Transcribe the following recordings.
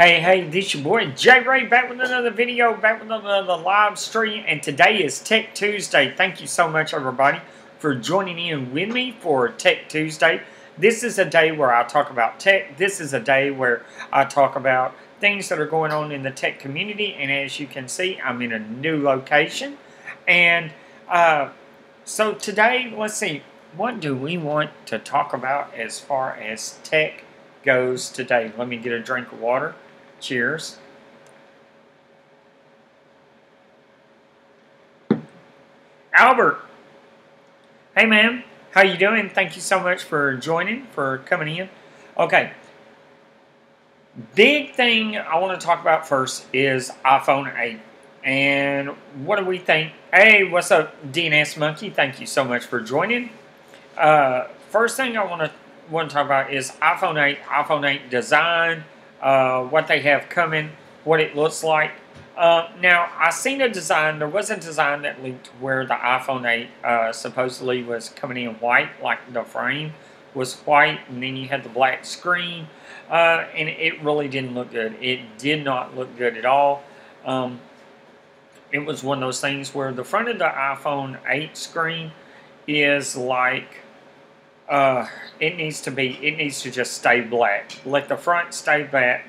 Hey, this your boy J-Ray back with another video, back with another live stream, and today is Tech Tuesday. Thank you so much, everybody, for joining in with me for Tech Tuesday. This is a day where I talk about tech. This is a day where I talk about things that are going on in the tech community, and as you can see, I'm in a new location. And so today, let's see, what do we want to talk about as far as tech goes today? Let me get a drink of water. Cheers. Albert. Hey man, how you doing? Thank you so much for joining, for coming in. Okay. Big thing I want to talk about first is iPhone 8. And what do we think? Hey, what's up, DNS Monkey? Thank you so much for joining. First thing I want to talk about is iPhone 8 design, what they have coming, what it looks like. Now, I seen a design. There was a design that leaked where the iPhone 8 supposedly was coming in white, like the frame was white, and then you had the black screen, and it really didn't look good. It did not look good at all. It was one of those things where the front of the iPhone 8 screen is like, it needs to just stay black. Let the front stay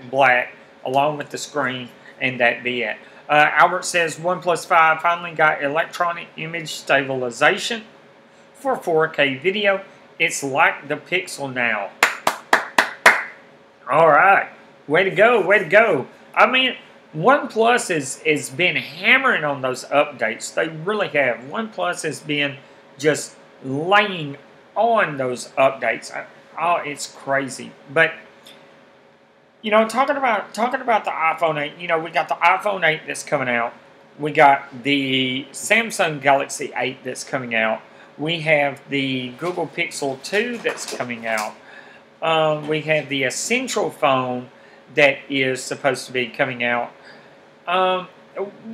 black along with the screen, and that be it. Albert says OnePlus 5 finally got electronic image stabilization for 4K video. It's like the Pixel now. Alright, way to go, way to go. I mean, OnePlus has been hammering on those updates. They really have. OnePlus has been just laying on those updates. Oh, it's crazy. But you know, talking about the iPhone 8, you know, we got the iPhone 8 that's coming out. We got the Samsung Galaxy 8 that's coming out. We have the Google Pixel 2 that's coming out. We have the Essential phone that is supposed to be coming out.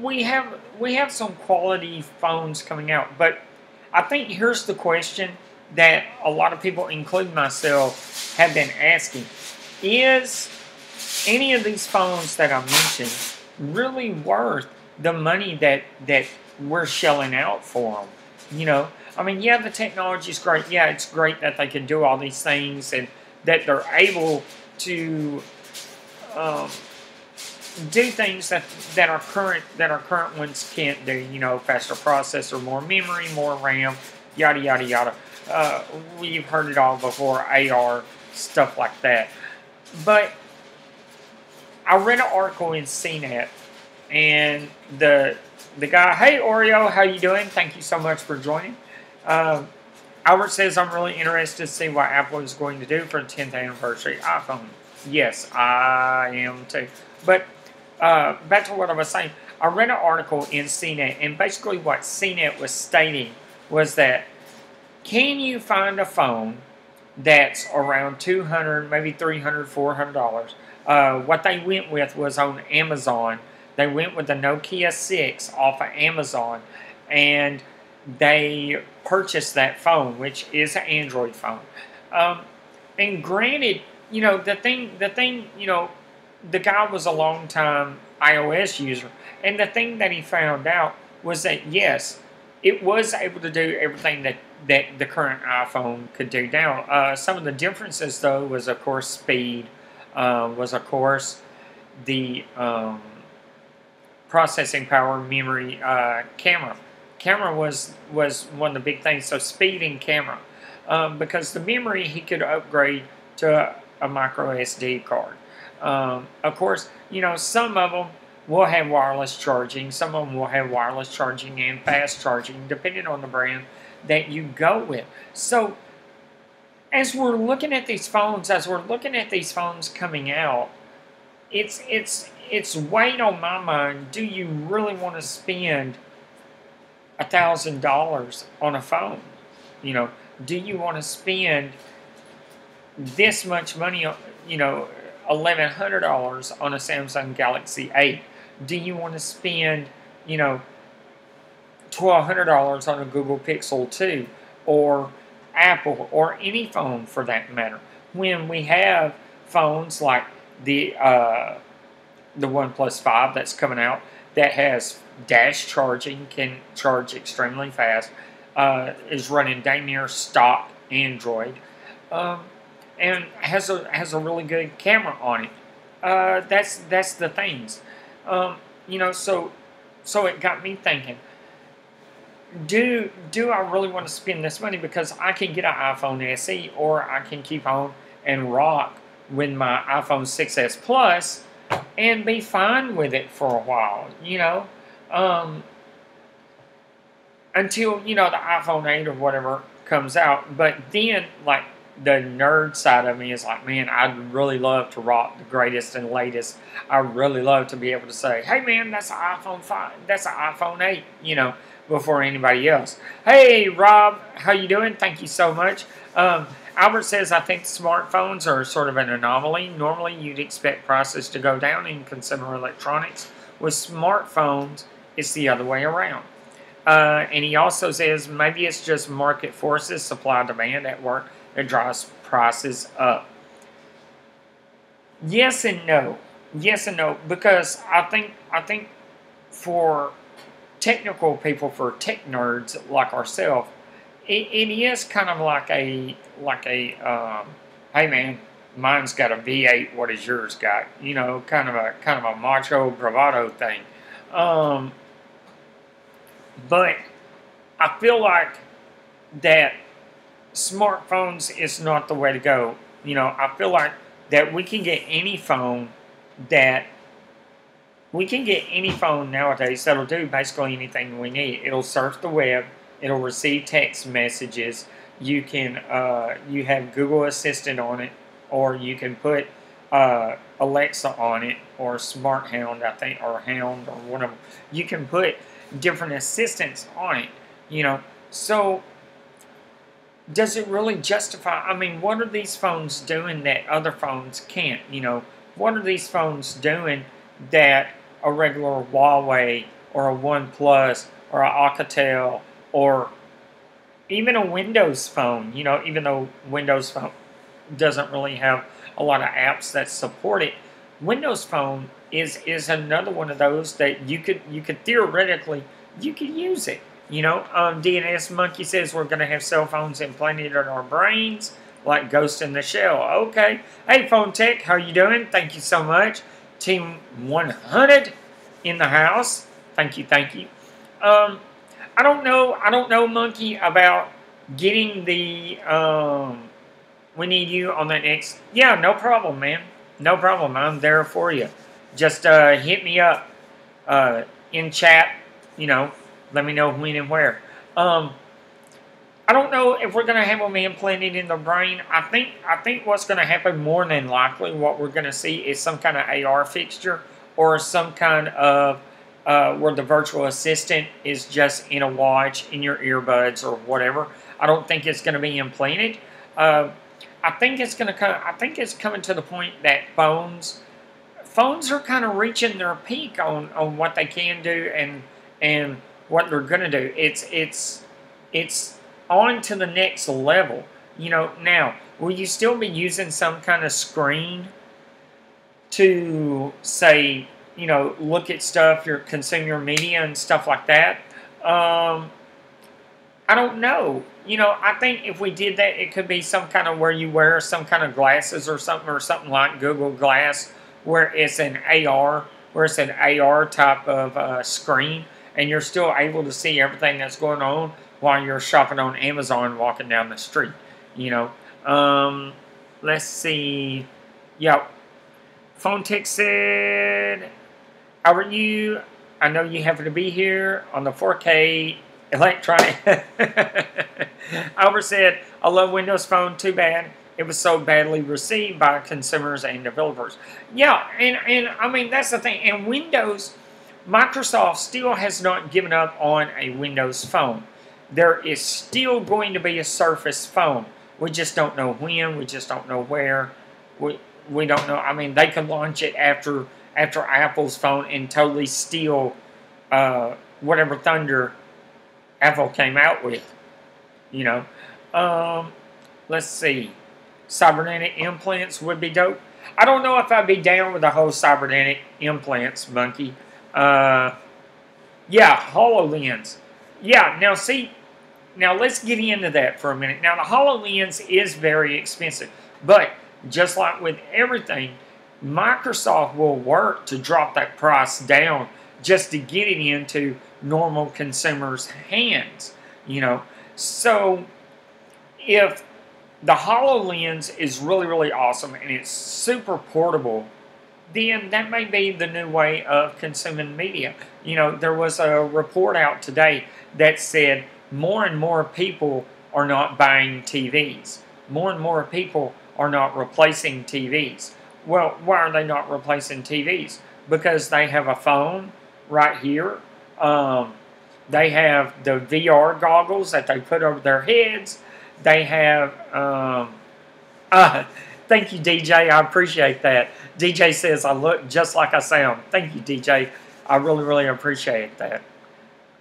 We have some quality phones coming out, but I think here's the question that a lot of people, including myself, have been asking. Is any of these phones that I mentioned really worth the money that we're shelling out for them? You know, I mean, yeah, the technology's great. Yeah, it's great that they can do all these things and that they're able to do things that our current ones can't do. You know, faster processor, more memory, more RAM, yada yada yada. We've heard it all before, AR, stuff like that. But I read an article in CNET, and the guy, hey Oreo, how you doing? Thank you so much for joining. Albert says, I'm really interested to see what Apple is going to do for the 10th anniversary iPhone. Yes, I am too. But back to what I was saying, I read an article in CNET, and basically what CNET was stating was that, can you find a phone that's around $200, maybe $300, $400? What they went with was on Amazon. They went with the Nokia 6 off of Amazon, and they purchased that phone, which is an Android phone. And granted, you know, the thing, you know, the guy was a long-time iOS user, and the thing that he found out was that, yes, it was able to do everything that the current iPhone could do now. Some of the differences, though, was, of course, speed, was, of course, the processing power, memory, camera. Camera was one of the big things, so speed and camera. Because the memory, he could upgrade to a micro SD card. Of course, you know, some of them will have wireless charging. Some of them will have wireless charging and fast charging, depending on the brand that you go with. So, as we're looking at these phones, coming out, it's weighing on my mind. Do you really want to spend $1,000 on a phone? You know, do you want to spend this much money, you know, $1,100 on a Samsung Galaxy 8? Do you want to spend, you know, $1,200 on a Google Pixel 2 or Apple or any phone for that matter, when we have phones like the the OnePlus 5 that's coming out that has dash charging, can charge extremely fast, is running dang near stock Android, um, and has a really good camera on it. That's the things, so it got me thinking. Do I really want to spend this money, because I can get an iPhone SE, or I can keep on and rock with my iPhone 6s Plus and be fine with it for a while, until the iPhone 8 or whatever comes out. But then, like, the nerd side of me is like, man, I'd really love to rock the greatest and latest. I really love to be able to say, hey man, that's an iPhone 5, that's an iPhone 8, before anybody else. Hey Rob, how you doing? Thank you so much. Albert says, I think smartphones are sort of an anomaly. Normally you'd expect prices to go down in consumer electronics. With smartphones, it's the other way around. And he also says, maybe it's just market forces, supply demand at work, that drives prices up. Yes and no. Yes and no. Because I think for technical people, for tech nerds like ourselves, it is kind of like a hey man, mine's got a V8. What does yours got? Kind of a macho bravado thing. But I feel like that smartphones is not the way to go. I feel like that we can get any phone nowadays that'll do basically anything we need. It'll surf the web. It'll receive text messages. You have Google Assistant on it, or you can put Alexa on it, or Smart Hound, I think, or Hound, or whatever. You can put different assistants on it. So does it really justify? I mean, what are these phones doing that other phones can't? What are these phones doing that a regular Huawei or a OnePlus or a Alcatel or even a Windows phone, even though Windows Phone doesn't really have a lot of apps that support it, Windows Phone is another one of those that you could theoretically, you could use it. DNS Monkey says we're going to have cell phones implanted in our brains like Ghost in the Shell. Okay. Hey, Phone Tech, how you doing? Thank you so much. Team 100 in the house. Thank you. I don't know, Monkey, about getting the, we need you on that next. Yeah, no problem, man. No problem. I'm there for you. Just hit me up in chat, let me know when and where. I don't know if we're going to have them implanted in the brain. I think what's going to happen, more than likely, what we're going to see is some kind of AR fixture, or some kind of where the virtual assistant is just in a watch, in your earbuds, or whatever. I don't think it's going to be implanted. I think it's coming to the point that phones are kind of reaching their peak on what they can do and what they're going to do. It's on to the next level. Now, will you still be using some kind of screen to say, look at stuff, consume your media and stuff like that? I don't know. I think if we did that, it could be some kind of where you wear some kind of glasses or something like Google Glass, where it's an AR type of screen, and you're still able to see everything that's going on while you're shopping on Amazon, walking down the street. Let's see. Yeah. Phone Tech said, Albert, I know you happen to be here on the 4K electronic. Albert said, I love Windows Phone. Too bad it was so badly received by consumers and developers. Yeah, and I mean, that's the thing. And Microsoft still has not given up on a Windows Phone. There is still going to be a Surface phone. We just don't know when. We just don't know where. We don't know. I mean, they can launch it after Apple's phone and totally steal whatever thunder Apple came out with. Let's see. Cybernetic implants would be dope. I don't know if I'd be down with the whole cybernetic implants, Monkey. Yeah, HoloLens. Yeah, now see, now let's get into that for a minute. Now the HoloLens is very expensive, but just like with everything, Microsoft will work to drop that price down just to get it into normal consumers' hands, you know. So if the HoloLens is really, really awesome and it's super portable, then that may be the new way of consuming media. You know, there was a report out today that said more and more people are not buying TVs. More and more people are not replacing TVs. Well, why are they not replacing TVs? Because they have a phone right here. They have the VR goggles that they put over their heads. They have, thank you, DJ. I appreciate that. DJ says I look just like I sound. Thank you, DJ. I really, really appreciate that.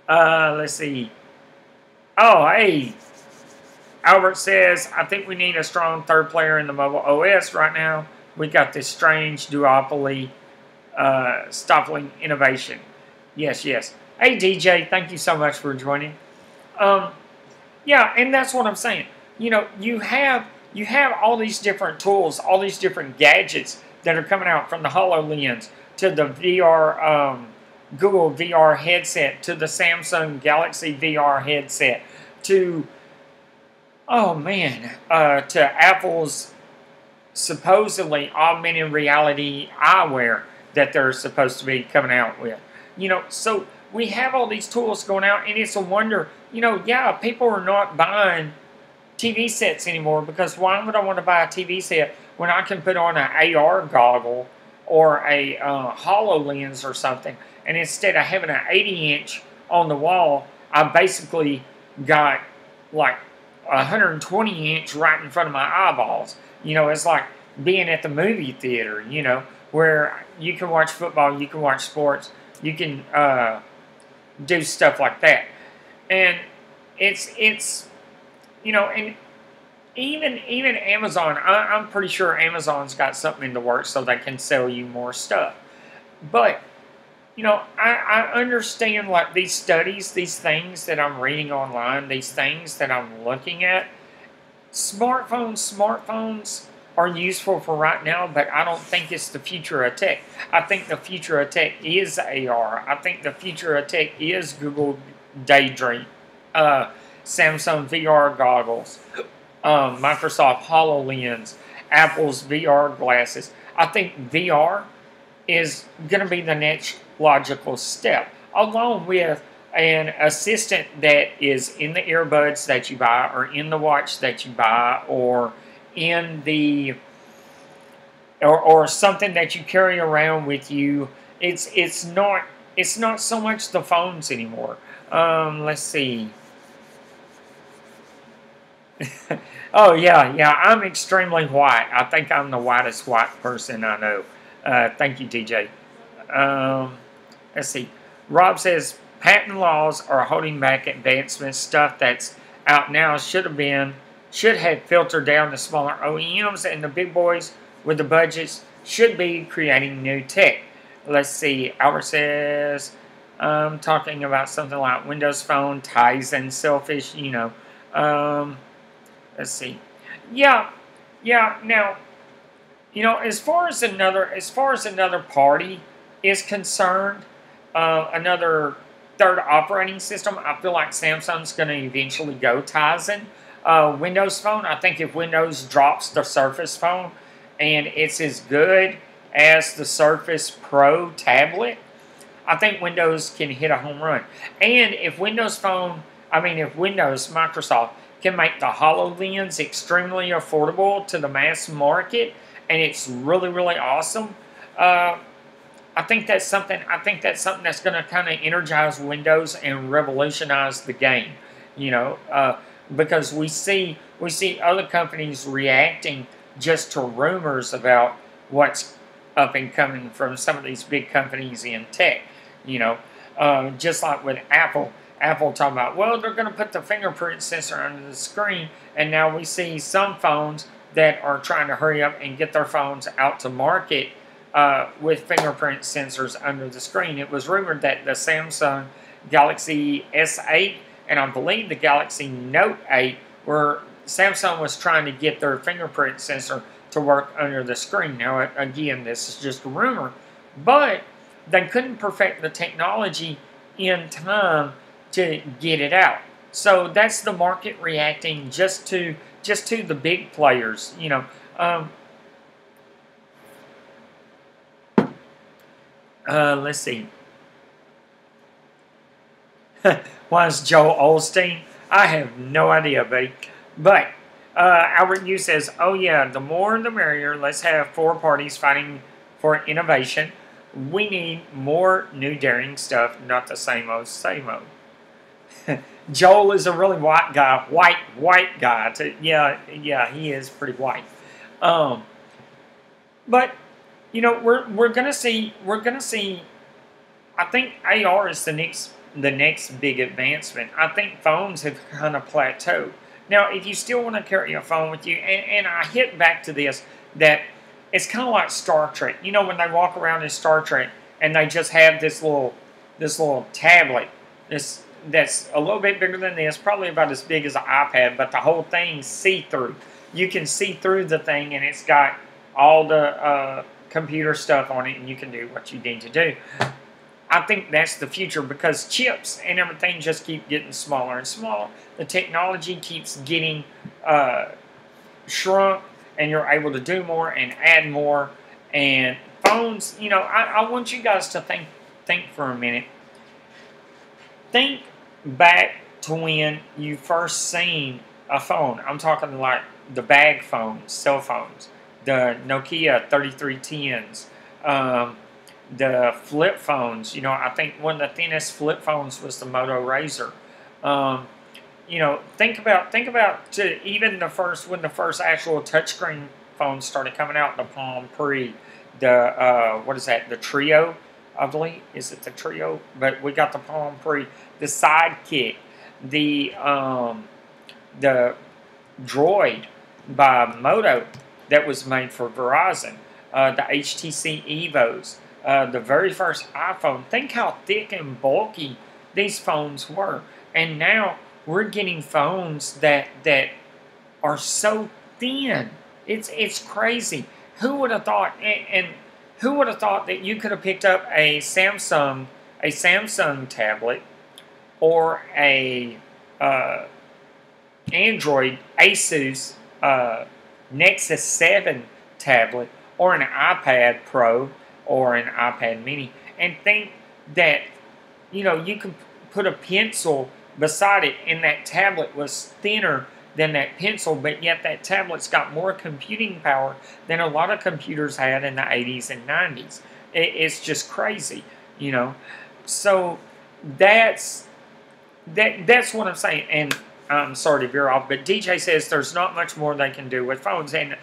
Let's see. Oh, hey. Albert says, I think we need a strong third player in the mobile OS right now. We got this strange duopoly stifling innovation. Yes, yes. Hey, DJ, thank you so much for joining. Yeah, and that's what I'm saying. You know, you have all these different tools, all these different gadgets that are coming out, from the HoloLens to the VR, Google VR headset, to the Samsung Galaxy VR headset, to, oh man, to Apple's supposedly augmented reality eyewear that they're supposed to be coming out with. You know, so we have all these tools going out, and it's a wonder, you know, yeah, people are not buying TV sets anymore, because why would I want to buy a TV set when I can put on an AR goggle or a HoloLens or something, and instead of having an 80-inch on the wall, I basically got like a 120-inch right in front of my eyeballs. You know, it's like being at the movie theater, you know, where you can watch football, you can watch sports, you can do stuff like that. And it's you know, and even Amazon, I'm pretty sure Amazon's got something in the works so they can sell you more stuff. But, you know, I understand, like, these studies, these things that I'm reading online, these things that I'm looking at. Smartphones are useful for right now, but I don't think it's the future of tech. I think the future of tech is AR. I think the future of tech is Google Daydream, Samsung VR goggles, Microsoft HoloLens, Apple's VR glasses. I think VR is going to be the next logical step, along with an assistant that is in the earbuds that you buy, or in the watch that you buy, or in the or something that you carry around with you. It's not so much the phones anymore. Let's see. Oh, yeah, I'm extremely white. I think I'm the whitest white person I know. Thank you, DJ. Let's see. Rob says, patent laws are holding back advancements. Stuff that's out now should have filtered down to smaller OEMs, and the big boys with the budgets should be creating new tech. Let's see. Albert says, talking about something like Windows Phone ties and selfish, you know. Let's see. Yeah. Now, you know, as far as another party is concerned, another third operating system, I feel like Samsung's going to eventually go Tizen. Windows Phone, I think if Windows drops the Surface Phone and it's as good as the Surface Pro tablet, I think Windows can hit a home run. And if Microsoft can make the HoloLens extremely affordable to the mass market, and it's really, really awesome, I think that's something that's going to kind of energize Windows and revolutionize the game, you know, because we see other companies reacting just to rumors about what's up and coming from some of these big companies in tech, you know, just like with Apple talking about, well, they're going to put the fingerprint sensor under the screen, and now we see some phones that are trying to hurry up and get their phones out to market with fingerprint sensors under the screen. It was rumored that the Samsung Galaxy S8 and I believe the Galaxy Note 8 were Samsung was trying to get their fingerprint sensor to work under the screen. Now, again, this is just a rumor, but they couldn't perfect the technology in time to get it out. So that's the market reacting just to the big players, you know. Let's see. Why is Joel Osteen? I have no idea, buddy. But Albert Yu says, oh yeah, the more the merrier. Let's have 4 parties fighting for innovation. We need more new daring stuff, not the same old, same old. Joel is a really white guy. White guy. Yeah, he is pretty white. But you know, we're gonna see. I think AR is the next big advancement. I think phones have kind of plateaued. Now, if you still want to carry a phone with you, and I hit back to this, that it's kind of like Star Trek. You know, when they walk around in Star Trek and they just have this little tablet, that's a little bit bigger than this, probably about as big as an iPad, but the whole thing's see-through. You can see through the thing, and it's got all the computer stuff on it, and you can do what you need to do. I think that's the future because chips and everything just keep getting smaller and smaller. The technology keeps getting shrunk, and you're able to do more and add more. And phones, you know, I want you guys to think for a minute. Think back to when you first seen a phone. I'm talking like the bag phones, cell phones, the Nokia 3310s, the flip phones. You know, I think one of the thinnest flip phones was the Moto Razr. You know, think about even when the first actual touchscreen phones started coming out, the Palm Pre, the what is that? The Trio, I believe. Is it the Trio? But we got the Palm Pre, the Sidekick, the Droid by Moto that was made for Verizon, the HTC Evos, the very first iPhone. Think how thick and bulky these phones were, and now we're getting phones that are so thin. It's crazy. Who would have thought? And who would have thought that you could have picked up a Samsung tablet or a Android Asus Nexus 7 tablet or an iPad Pro or an iPad Mini, and think that, you know, you could put a pencil beside it and that tablet was thinner than that pencil, but yet that tablet's got more computing power than a lot of computers had in the 80s and 90s. It's just crazy, you know. So that's what I'm saying. And I'm sorry to veer off, but DJ says there's not much more they can do with phones, and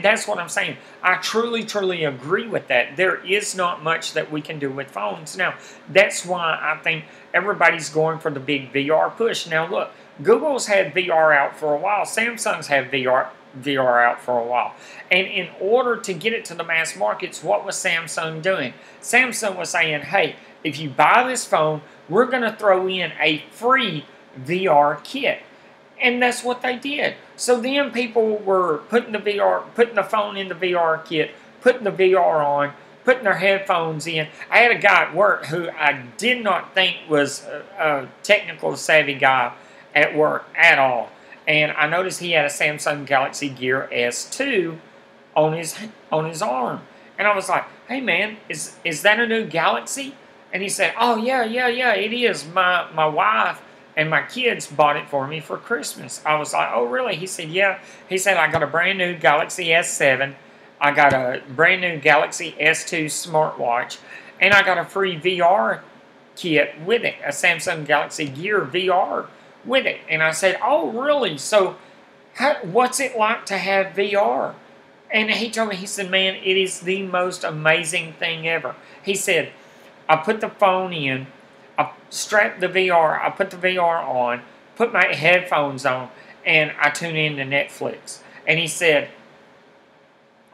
that's what I'm saying. I truly agree with that. There is not much that we can do with phones. Now, that's why I think everybody's going for the big VR push. Now, look, Google's had VR out for a while. Samsung's had VR out for a while. And in order to get it to the mass markets, what was Samsung doing? Samsung was saying, hey, if you buy this phone, we're going to throw in a free VR kit. And that's what they did. So then people were putting the phone in the VR kit, putting the VR on, putting their headphones in. I had a guy at work who I did not think was a technical savvy guy at work at all. And I noticed he had a Samsung Galaxy Gear S2 on his arm. And I was like, hey man, is that a new Galaxy? And he said, oh yeah, it is. My wife and my kids bought it for me for Christmas. I was like, oh, really? He said, yeah. He said, I got a brand new Galaxy S7. I got a brand new Galaxy S2 smartwatch. And I got a free VR kit with it, a Samsung Galaxy Gear VR with it. And I said, oh, really? So what's it like to have VR? And he told me, he said, man, it is the most amazing thing ever. He said, I put the phone in, I strap the VR, I put the VR on, put my headphones on, and I tune in to Netflix. And he said,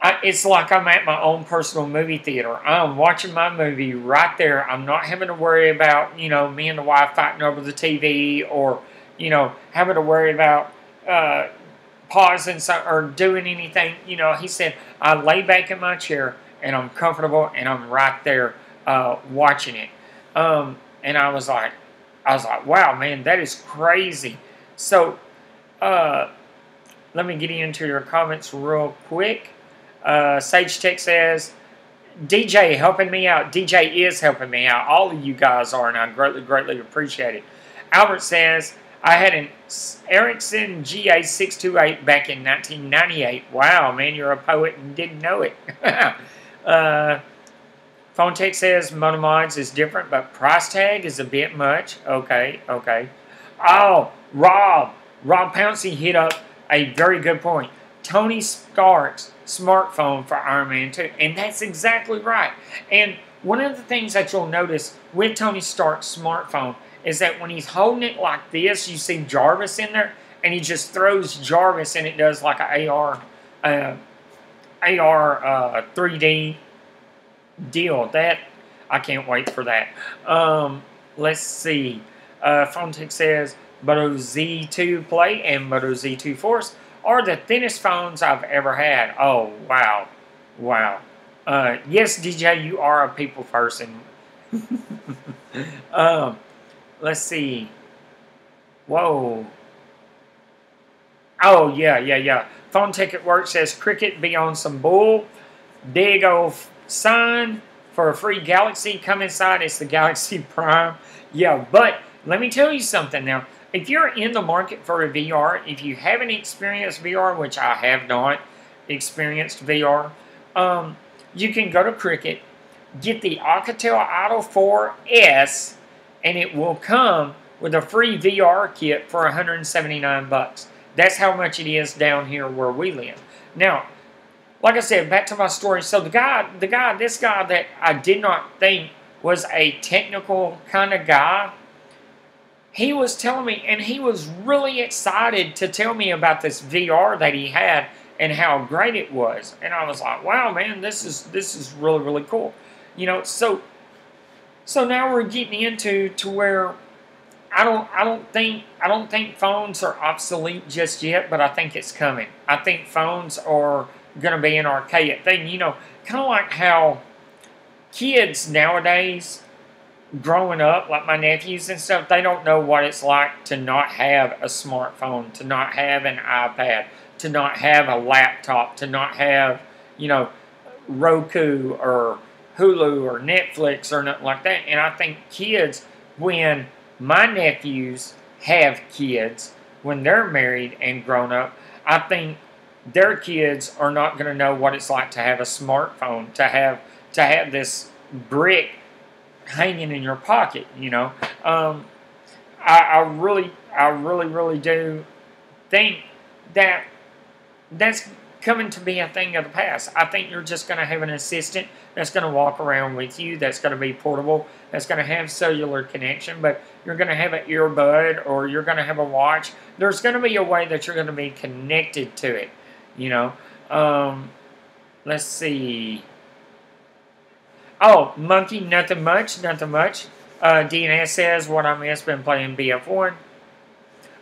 It's like I'm at my own personal movie theater. I'm watching my movie right there. I'm not having to worry about, me and the wife fighting over the TV, or, having to worry about pausing or doing anything. He said, I lay back in my chair and I'm comfortable and I'm right there watching it. And I was like, wow, man, that is crazy. So, let me get into your comments real quick. Sage Tech says, DJ helping me out. DJ is helping me out. All of you guys are, and I greatly, greatly appreciate it. Albert says, I had an Ericsson GA628 back in 1998. Wow, man, you're a poet and didn't know it. Phone Tech says, Monomods is different, but price tag is a bit much. Okay. Oh, Rob Pouncey hit up a very good point. Tony Stark's smartphone for Iron Man 2. And that's exactly right. And one of the things that you'll notice with Tony Stark's smartphone is that when he's holding it like this, you see Jarvis in there, and he just throws Jarvis and it does like an AR 3D deal. That, I can't wait for that. Let's see. Phonetech says, Moto Z2 Play and Moto Z2 Force are the thinnest phones I've ever had. Oh, wow. Yes, DJ, you are a people person. Let's see. Whoa. Oh, yeah. Phone Tech at Work says, Cricket be on some bull. Big old sign for a free Galaxy. Come inside. It's the Galaxy Prime. Yeah, but let me tell you something now. If you're in the market for a VR, if you haven't experienced VR, which I have not experienced VR, you can go to Cricket, get the Alcatel Idol 4S, and it will come with a free VR kit for $179. That's how much it is down here where we live. Now, like I said, back to my story. So this guy that I did not think was a technical kind of guy, he was telling me, and he was really excited to tell me about this VR that he had and how great it was. And I was like, wow, man, this is really, really cool. So now we're getting into where I don't think phones are obsolete just yet, but I think it's coming. I think phones are going to be an archaic thing. Kind of like how kids nowadays, growing up, like my nephews and stuff, they don't know what it's like to not have a smartphone, to not have an iPad, to not have a laptop, to not have, Roku or Hulu or Netflix or nothing like that. And I think kids, when my nephews have kids, when they're married and grown up, I think their kids are not going to know what it's like to have a smartphone, to have this brick hanging in your pocket. I really do think that that's coming to be a thing of the past. I think you're just going to have an assistant that's going to walk around with you, that's going to be portable, that's going to have cellular connection, but you're going to have an earbud or you're going to have a watch. There's going to be a way that you're going to be connected to it, Let's see. Oh, Monkey, nothing much. DNS says, what I miss, been playing BF1.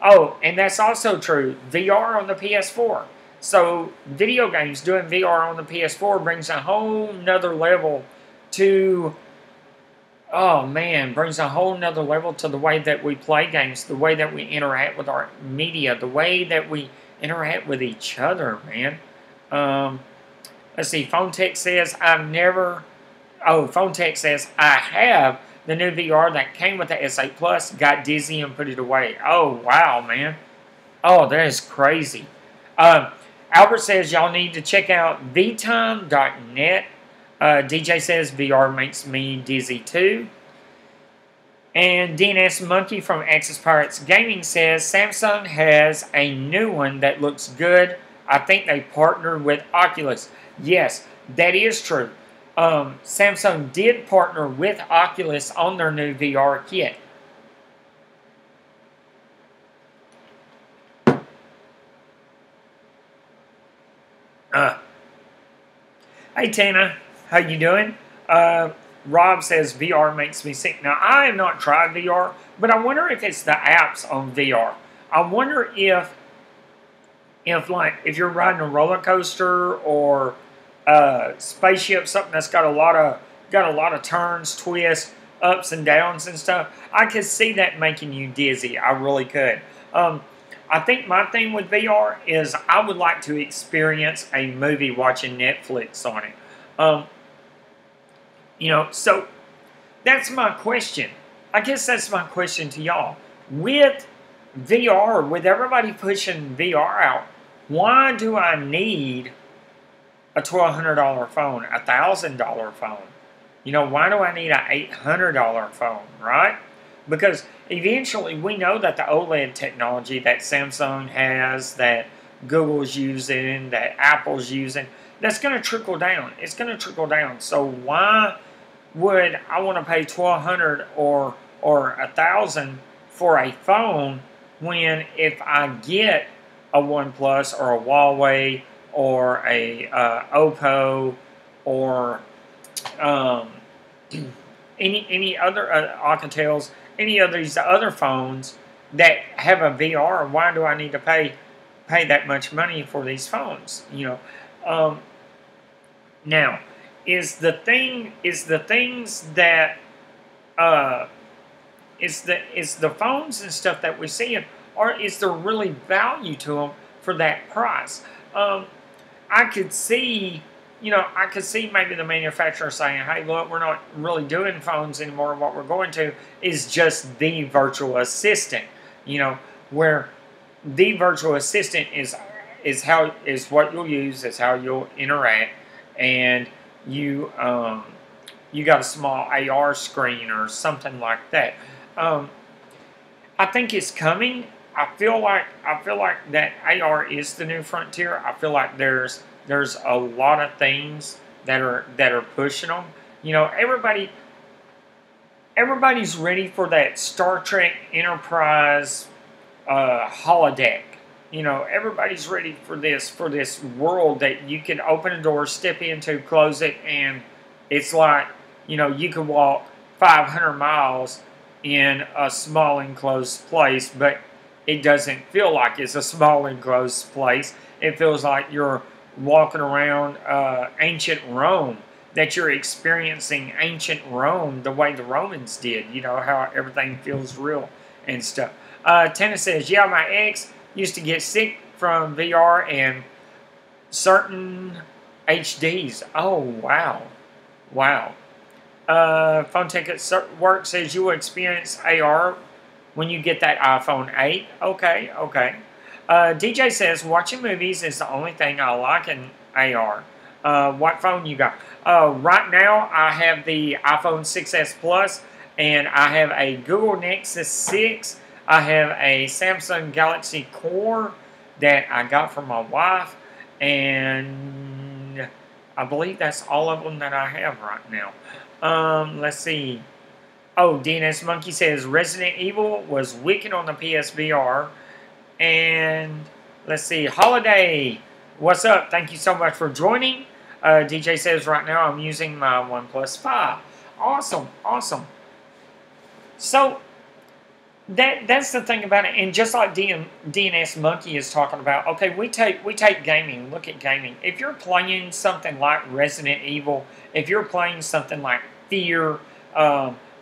Oh, and that's also true. VR on the PS4. So, video games, doing VR on the PS4 brings a whole nother level to... Oh, man, brings a whole nother level to the way that we play games, the way that we interact with our media, the way that we interact with each other, man. Let's see, Phone Tech says, Phone Tech says, I have the new VR that came with the S8 Plus, got dizzy and put it away. Oh, wow, man. Oh, that is crazy. Albert says, y'all need to check out vtime.net. DJ says, VR makes me dizzy too. And DNS Monkey from Axis Pirates Gaming says, Samsung has a new one that looks good. I think they partnered with Oculus. Yes, that is true. Samsung did partner with Oculus on their new VR kit. Hey Tana, how you doing? Rob says VR makes me sick. Now I have not tried VR, but I wonder if it's the apps on VR. I wonder if you're riding a roller coaster or a spaceship, something that's got a lot of turns, twists, ups and downs and stuff. I could see that making you dizzy. I really could. I think my thing with VR is I would like to experience a movie watching Netflix on it. So that's my question. I guess that's my question to y'all. With VR, with everybody pushing VR out, why do I need a $1,200 phone, a $1,000 phone? Why do I need a $800 phone, right? Because eventually we know that the OLED technology that Samsung has, that Google's using, that Apple's using, that's going to trickle down. It's going to trickle down. So why would I want to pay $1,200 or $1,000 for a phone when if I get a OnePlus or a Huawei or a Oppo or any other Alcatels, any of these other phones that have a VR? Why do I need to pay that much money for these phones? Now, is the phones and stuff that we're seeing, or is there really value to them for that price? I could see maybe the manufacturer saying, hey, look, we're not really doing phones anymore. What we're going to is just the virtual assistant, where the virtual assistant is what you'll use, is how you'll interact, and you got a small AR screen or something like that. I think it's coming. I feel like that AR is the new frontier. I feel like there's a lot of things that are pushing them. Everybody's ready for that Star Trek Enterprise holodeck. Everybody's ready for this world that you can open a door, step into, close it, and it's like, you can walk 500 miles in a small enclosed place, but it doesn't feel like it's a small enclosed place. It feels like you're walking around ancient Rome, that you're experiencing ancient Rome the way the Romans did, how everything feels real and stuff. Tana says, yeah, my ex used to get sick from VR and certain HDs. Oh, wow. Wow. Phone Ticket Work says you will experience AR when you get that iPhone 8. Okay. DJ says, watching movies is the only thing I like in AR. What phone you got? Right now, I have the iPhone 6s Plus, and I have a Google Nexus 6. I have a Samsung Galaxy Core that I got from my wife, and I believe that's all of them that I have right now. Let's see. Oh, DNS Monkey says Resident Evil was wicked on the PSVR. And let's see, Holiday, what's up? Thank you so much for joining. DJ says right now I'm using my OnePlus 5. Awesome. So that's the thing about it. And just like DNS Monkey is talking about, okay, we take gaming. Look at gaming. If you're playing something like Resident Evil, if you're playing something like Fear,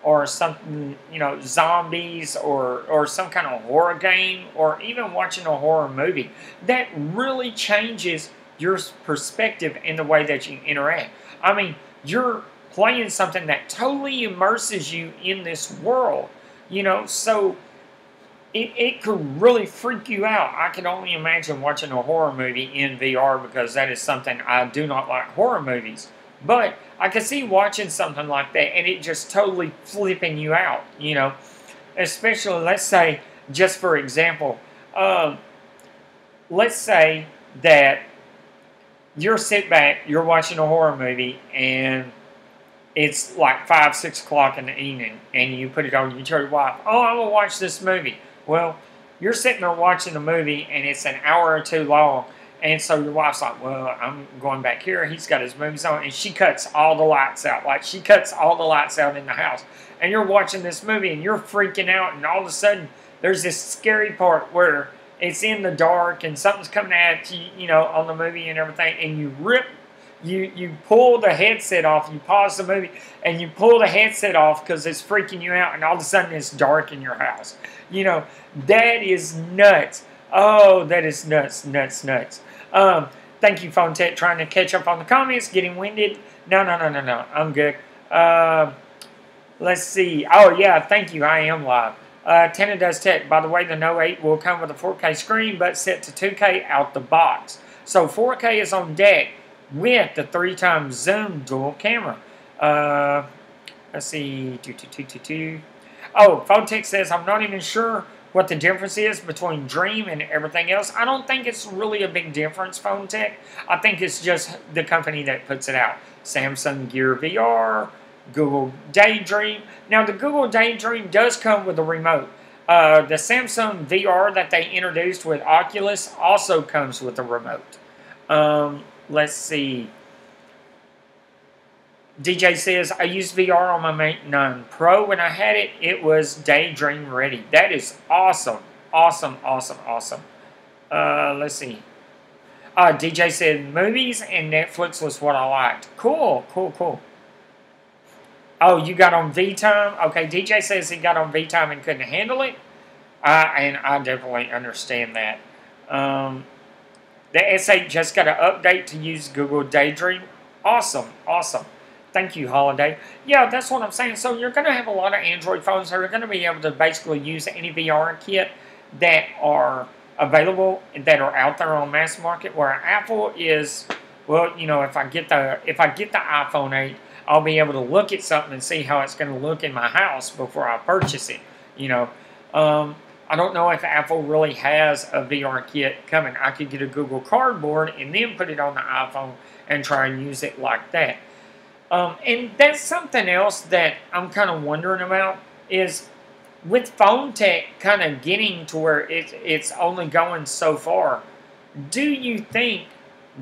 or something, zombies, or some kind of horror game, or even watching a horror movie, that really changes your perspective in the way that you interact. I mean, you're playing something that totally immerses you in this world, so it could really freak you out. I can only imagine watching a horror movie in VR, because that is something I do not like, horror movies. But I could see watching something like that and it just totally flipping you out, Especially, let's say, just for example, let's say that you're sit back, you're watching a horror movie, and it's like 5, 6 o'clock in the evening, and you put it on, you tell your wife, oh, I'm going to watch this movie. Well, you're sitting there watching the movie, and it's an hour or two long, And so your wife's like, well, I'm going back here. He's got his movies on. And she cuts all the lights out. Like, she cuts all the lights out in the house. And you're watching this movie and you're freaking out. And all of a sudden, there's this scary part where it's in the dark and something's coming at you, you know, on the movie and everything. And you pull the headset off. You pause the movie and you pull the headset off because it's freaking you out. And all of a sudden, it's dark in your house. You know, that is nuts. Oh, that is nuts, nuts, nuts. Thank you, Phone Tech, trying to catch up on the comments, getting winded. No, I'm good. Let's see. Oh, yeah, thank you. I am live. Tana Does Tech. By the way, the Note 8 will come with a 4K screen, but set to 2K out the box. So 4K is on deck with the 3x zoom dual camera. Let's see. Oh, Phone Tech says, I'm not even sure what the difference is between Dream and everything else. I don't think it's really a big difference, Phone Tech. I think it's just the company that puts it out. Samsung Gear VR, Google Daydream. Now, the Google Daydream does come with a remote. The Samsung VR that they introduced with Oculus also comes with a remote. Let's see. DJ says, I used VR on my Mate 9 Pro. When I had it, it was Daydream ready. That is awesome. Awesome. Let's see. DJ said, movies and Netflix was what I liked. Cool. Oh, you got on V-Time? Okay, DJ says he got on V-Time and couldn't handle it. And I definitely understand that. The S8 just got an update to use Google Daydream. Awesome. Thank you, Holiday. Yeah, that's what I'm saying. So you're going to have a lot of Android phones that are going to be able to basically use any VR kit that are available, that are out there on mass market, where Apple is, well, you know, if I get the iPhone 8, I'll be able to look at something and see how it's going to look in my house before I purchase it, you know. I don't know if Apple really has a VR kit coming. I could get a Google Cardboard and then put it on the iPhone and try and use it like that. And that's something else that I'm kind of wondering about is with Phone Tech kind of getting to where it's only going so far, do you think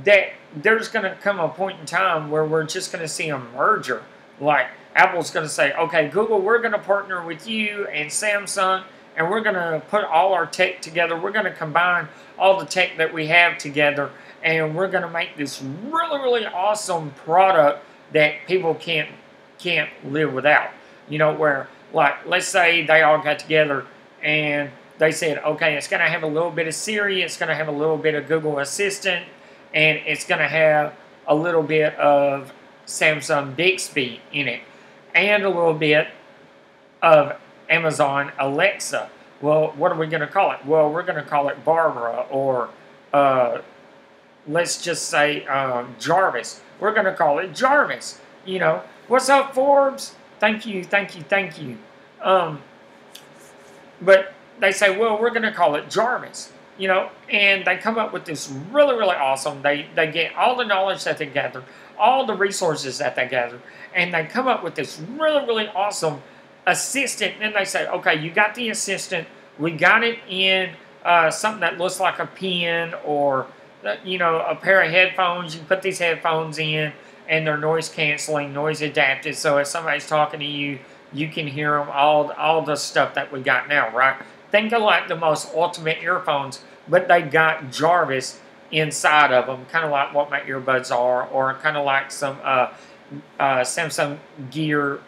that there's going to come a point in time where we're just going to see a merger? Like Apple's going to say, okay, Google, we're going to partner with you and Samsung, and we're going to put all our tech together. We're going to combine all the tech that we have together, and we're going to make this really, really awesome product that people can't live without. You know, where, like, let's say they all got together and they said, okay, it's going to have a little bit of Siri, it's going to have a little bit of Google Assistant, and it's going to have a little bit of Samsung Bixby in it, and a little bit of Amazon Alexa. Well, what are we going to call it? Well, we're going to call it Barbara, or let's just say Jarvis. We're going to call it Jarvis. You know, what's up, Forbes? Thank you. But they say, well, we're going to call it Jarvis. You know, and they come up with this really, really awesome. They get all the knowledge that they gather, all the resources that they gather, and they come up with this really, really awesome assistant. And then they say, okay, you got the assistant. We got it in something that looks like a pen, or you know, a pair of headphones. You put these headphones in, and they're noise canceling, noise adapted. So if somebody's talking to you, you can hear them. All the stuff that we got now, right? Think of like the most ultimate earphones, but they got Jarvis inside of them, kind of like what my earbuds are, or kind of like some Samsung Gear.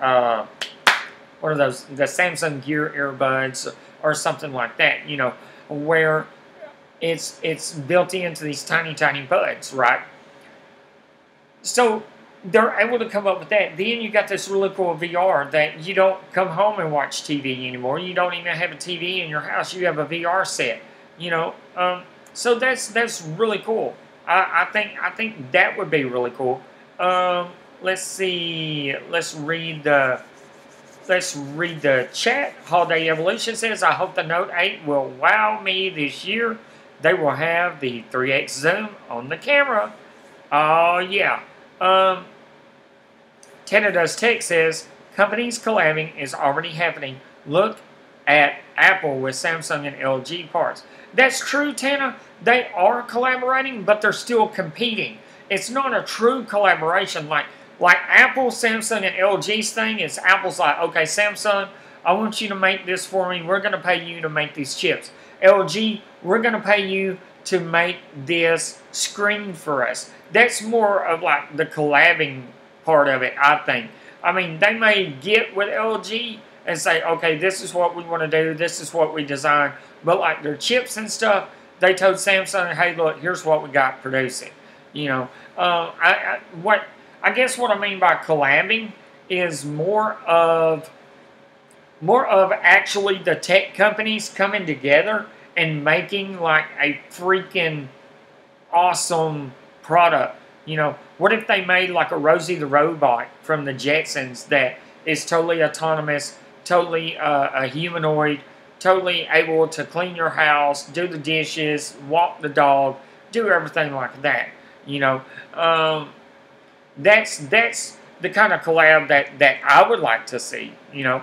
What are those? The Samsung Gear earbuds, or something like that. You know, where it's built into these tiny buds, right? So they're able to come up with that. Then you got this really cool VR that you don't come home and watch TV anymore. You don't even have a TV in your house. You have a VR set. You know, so that's really cool. I think that would be really cool. Let's see. Let's read the chat. Holiday Evolution says, I hope the Note 8 will wow me this year. They will have the 3x zoom on the camera. Oh, yeah. Tana Does Tech says, companies collabing is already happening. Look at Apple with Samsung and LG parts. That's true, Tana. They are collaborating, but they're still competing. It's not a true collaboration like Apple, Samsung, and LG's thing is Apple's like, okay, Samsung, I want you to make this for me. We're going to pay you to make these chips. LG, we're going to pay you to make this screen for us. That's more of like the collabing part of it, I think. I mean, they may get with LG and say, okay, this is what we want to do. This is what we design. But like their chips and stuff, they told Samsung, hey, look, here's what we got, produce it. You know, I guess what I mean by collabing is more of actually the tech companies coming together and making like a freaking awesome product. You know, what if they made like a Rosie the Robot from the Jetsons that is totally autonomous, totally a humanoid, totally able to clean your house, do the dishes, walk the dog, do everything like that. You know, that's the kind of collab that I would like to see. You know,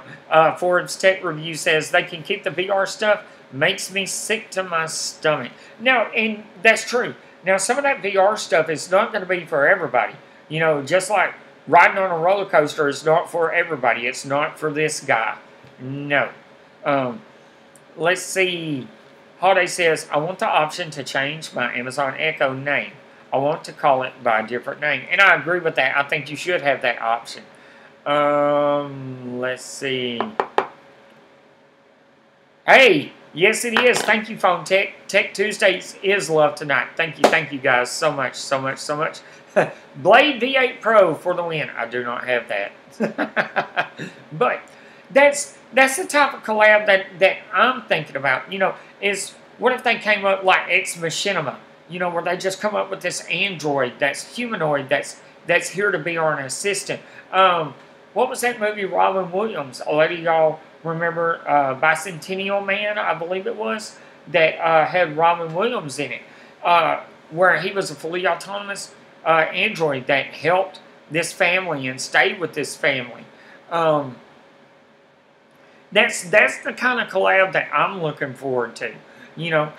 Forbes Tech Review says they can keep the VR stuff. Makes me sick to my stomach. Now, and that's true. Now, some of that VR stuff is not going to be for everybody. You know, just like riding on a roller coaster is not for everybody. It's not for this guy. No. Let's see. Holiday says, I want the option to change my Amazon Echo name. I want to call it by a different name. And I agree with that. I think you should have that option. Let's see. Hey, yes it is. Thank you, Phone Tech. Tech Tuesdays is love tonight. Thank you guys so much. Blade V8 Pro for the win. I do not have that. But that's the type of collab that I'm thinking about. You know, is what if they came up like Ex Machinima? You know, where they just come up with this android that's humanoid, that's here to be our assistant. What was that movie, Robin Williams? A lot of y'all remember Bicentennial Man, I believe it was, that had Robin Williams in it, where he was a fully autonomous android that helped this family and stayed with this family. That's the kind of collab that I'm looking forward to. You know,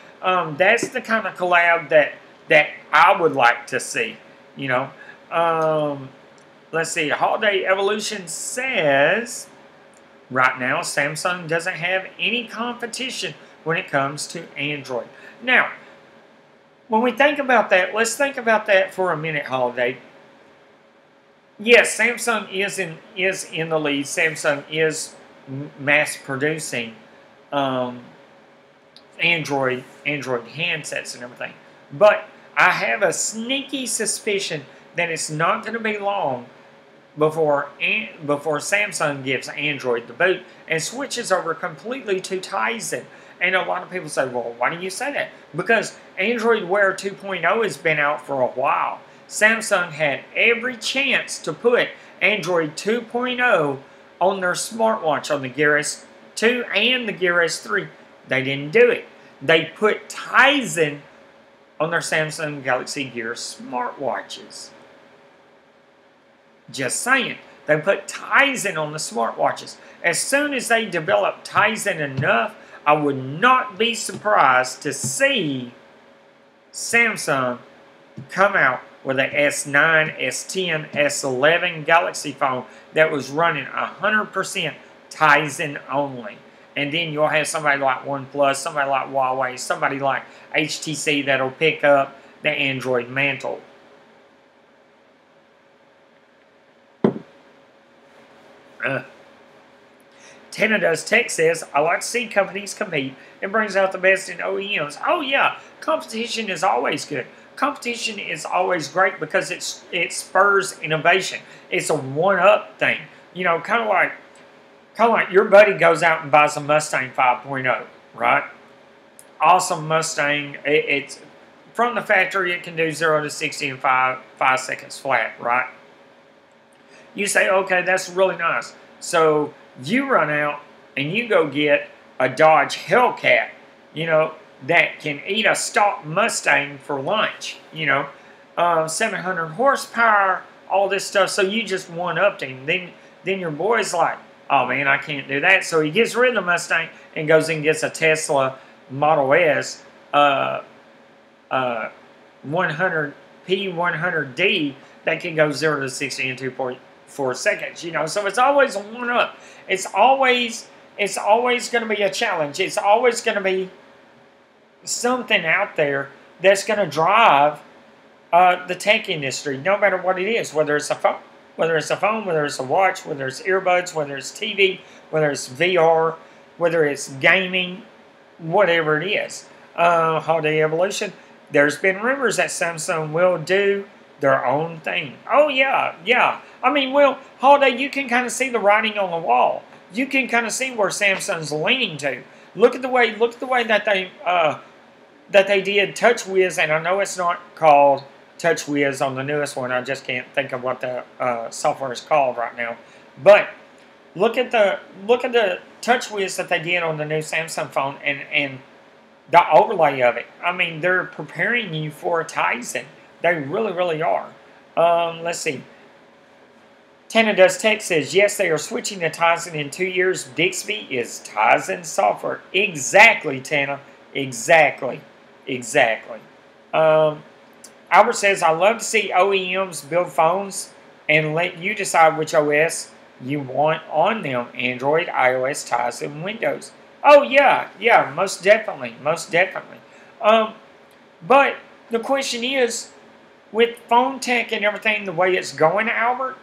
that's the kind of collab that I would like to see. You know, let's see. Holiday Evolution says, right now Samsung doesn't have any competition when it comes to Android. Now, when we think about that, let's think about that for a minute, Holiday. Yes, Samsung is in the lead. Samsung is mass producing Android handsets and everything. But I have a sneaky suspicion that it's not going to be long before Samsung gives Android the boot and switches over completely to Tizen. And a lot of people say, well, why do you say that? Because Android Wear 2.0 has been out for a while. Samsung had every chance to put Android 2.0 on their smartwatch, on the Gear S2 and the Gear S3. They didn't do it. They put Tizen on their Samsung Galaxy Gear smartwatches. Just saying. They put Tizen on the smartwatches. As soon as they develop Tizen enough, I would not be surprised to see Samsung come out with an S9, S10, S11 Galaxy phone that was running 100% Tizen only. And then you'll have somebody like OnePlus, somebody like Huawei, somebody like HTC that'll pick up the Android mantle. Does Tech says, I like to see companies compete and brings out the best in OEMs. Oh yeah, competition is always good. Competition is always great because it spurs innovation. It's a one-up thing. You know, kind of like your buddy goes out and buys a Mustang 5.0, right? Awesome Mustang. It's from the factory. It can do 0 to 60 in 5 seconds flat, right? You say, okay, that's really nice. So you run out and you go get a Dodge Hellcat, you know, that can eat a stock Mustang for lunch, you know, 700 horsepower, all this stuff. So you just one-upped him. Then your boy's like, Oh man, I can't do that. So he gets rid of the Mustang and goes and gets a Tesla Model S 100 P100D that can go 0 to 60 in 2.4 seconds. You know, so it's always a one up. It's always going to be a challenge. It's always going to be something out there that's going to drive the tech industry, no matter what it is, whether it's a phone, whether it's a watch, whether it's earbuds, whether it's TV, whether it's VR, whether it's gaming, whatever it is. Holiday Evolution, there's been rumors that Samsung will do their own thing. Oh, yeah. I mean, well, Holiday, you can kind of see the writing on the wall. You can kind of see where Samsung's leaning to. Look at the way that they did TouchWiz, and I know it's not called TouchWiz on the newest one. I just can't think of what the software is called right now. But look at the TouchWiz that they did on the new Samsung phone, and the overlay of it. I mean, they're preparing you for a Tizen. They really, really are. Let's see. Tana Does Tech says, yes, they are switching to Tizen in 2 years. Bixby is Tizen software. Exactly, Tana. Exactly. Albert says, I love to see OEMs build phones and let you decide which OS you want on them. Android, iOS, Tizen, Windows. Oh, yeah, most definitely. But the question is, with phone tech and everything the way it's going, Albert,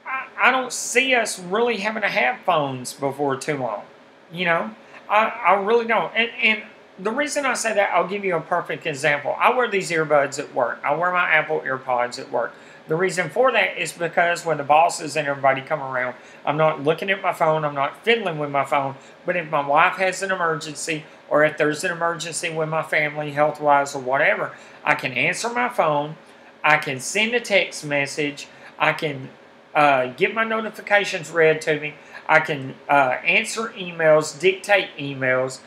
I don't see us really having to have phones before too long. You know, I really don't. And the reason I say that, I'll give you a perfect example. I wear these earbuds at work. I wear my Apple AirPods at work. The reason for that is because when the bosses and everybody come around, I'm not looking at my phone, I'm not fiddling with my phone, but if my wife has an emergency, or if there's an emergency with my family, health-wise or whatever, I can answer my phone, I can send a text message, I can get my notifications read to me, I can answer emails, dictate emails,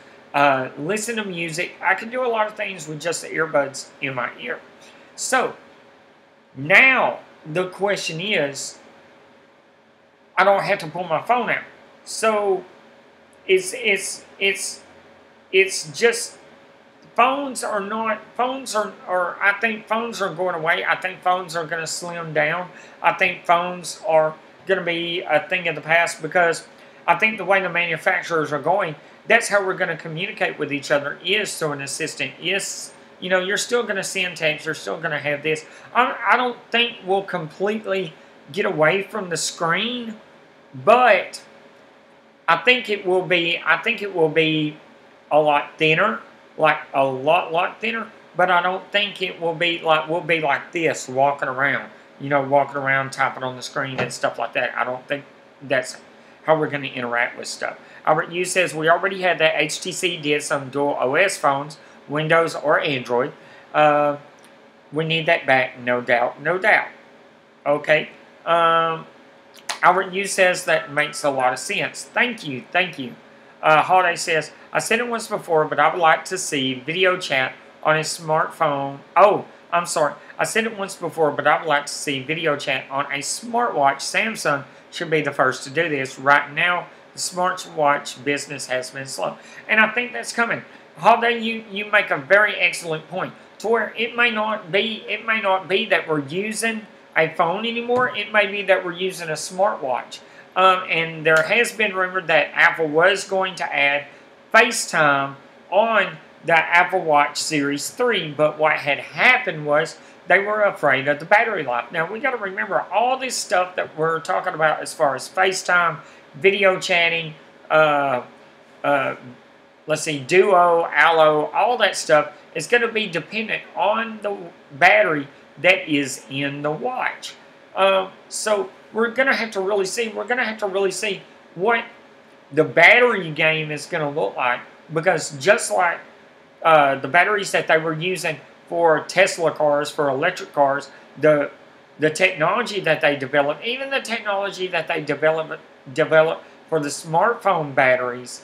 listen to music. I can do a lot of things with just the earbuds in my ear. So, now, the question is, I don't have to pull my phone out. So, it's just, I think phones are going away. I think phones are going to slim down. I think phones are going to be a thing of the past because I think the way the manufacturers are going, that's how we're going to communicate with each other, is through an assistant, is... You know, you're still going to send text. You're still going to have this. I don't think we'll completely get away from the screen, but I think it will be. I think it will be a lot thinner, like a lot thinner. But I don't think it will be like we'll be like this walking around. You know, walking around, typing on the screen and stuff like that. I don't think that's how we're going to interact with stuff. Albert Yu says we already had that. HTC did some dual OS phones. Windows or Android. We need that back, no doubt. Okay. Albert Yu says that makes a lot of sense. Thank you. Holiday says, I said it once before, but I would like to see video chat on a smartphone. Oh, I'm sorry. I said it once before, but I would like to see video chat on a smartwatch. Samsung should be the first to do this. Right now, the smartwatch business has been slow. And I think that's coming. Holiday, you make a very excellent point. To where it may not be that we're using a phone anymore. It may be that we're using a smartwatch. And there has been rumored that Apple was going to add FaceTime on the Apple Watch Series 3. But what had happened was they were afraid of the battery life. Now, we got to remember all this stuff that we're talking about as far as FaceTime, video chatting, let's see, Duo, Allo, all that stuff is going to be dependent on the battery that is in the watch. So we're going to have to really see. We're going to have to really see what the battery game is going to look like, because just like the batteries that they were using for Tesla cars, for electric cars, the technology that they developed, even the technology that they developed for the smartphone batteries,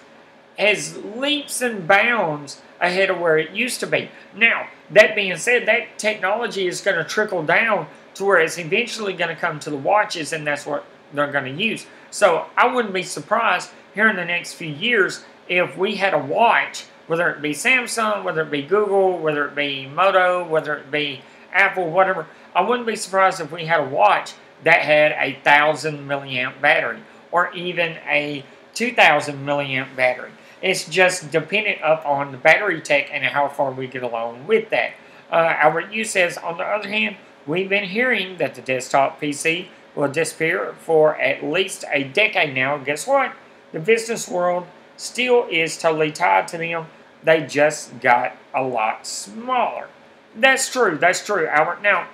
has leaps and bounds ahead of where it used to be. Now, that being said, that technology is going to trickle down to where it's eventually going to come to the watches, and that's what they're going to use. So I wouldn't be surprised here in the next few years if we had a watch, whether it be Samsung, whether it be Google, whether it be Moto, whether it be Apple, whatever. I wouldn't be surprised if we had a watch that had a 1,000 milliamp battery or even a 2,000 milliamp battery. It's just dependent upon the battery tech and how far we get along with that. Albert Yu says, on the other hand, we've been hearing that the desktop PC will disappear for at least a decade now. Guess what? The business world still is totally tied to them. They just got a lot smaller. That's true, Albert. Now,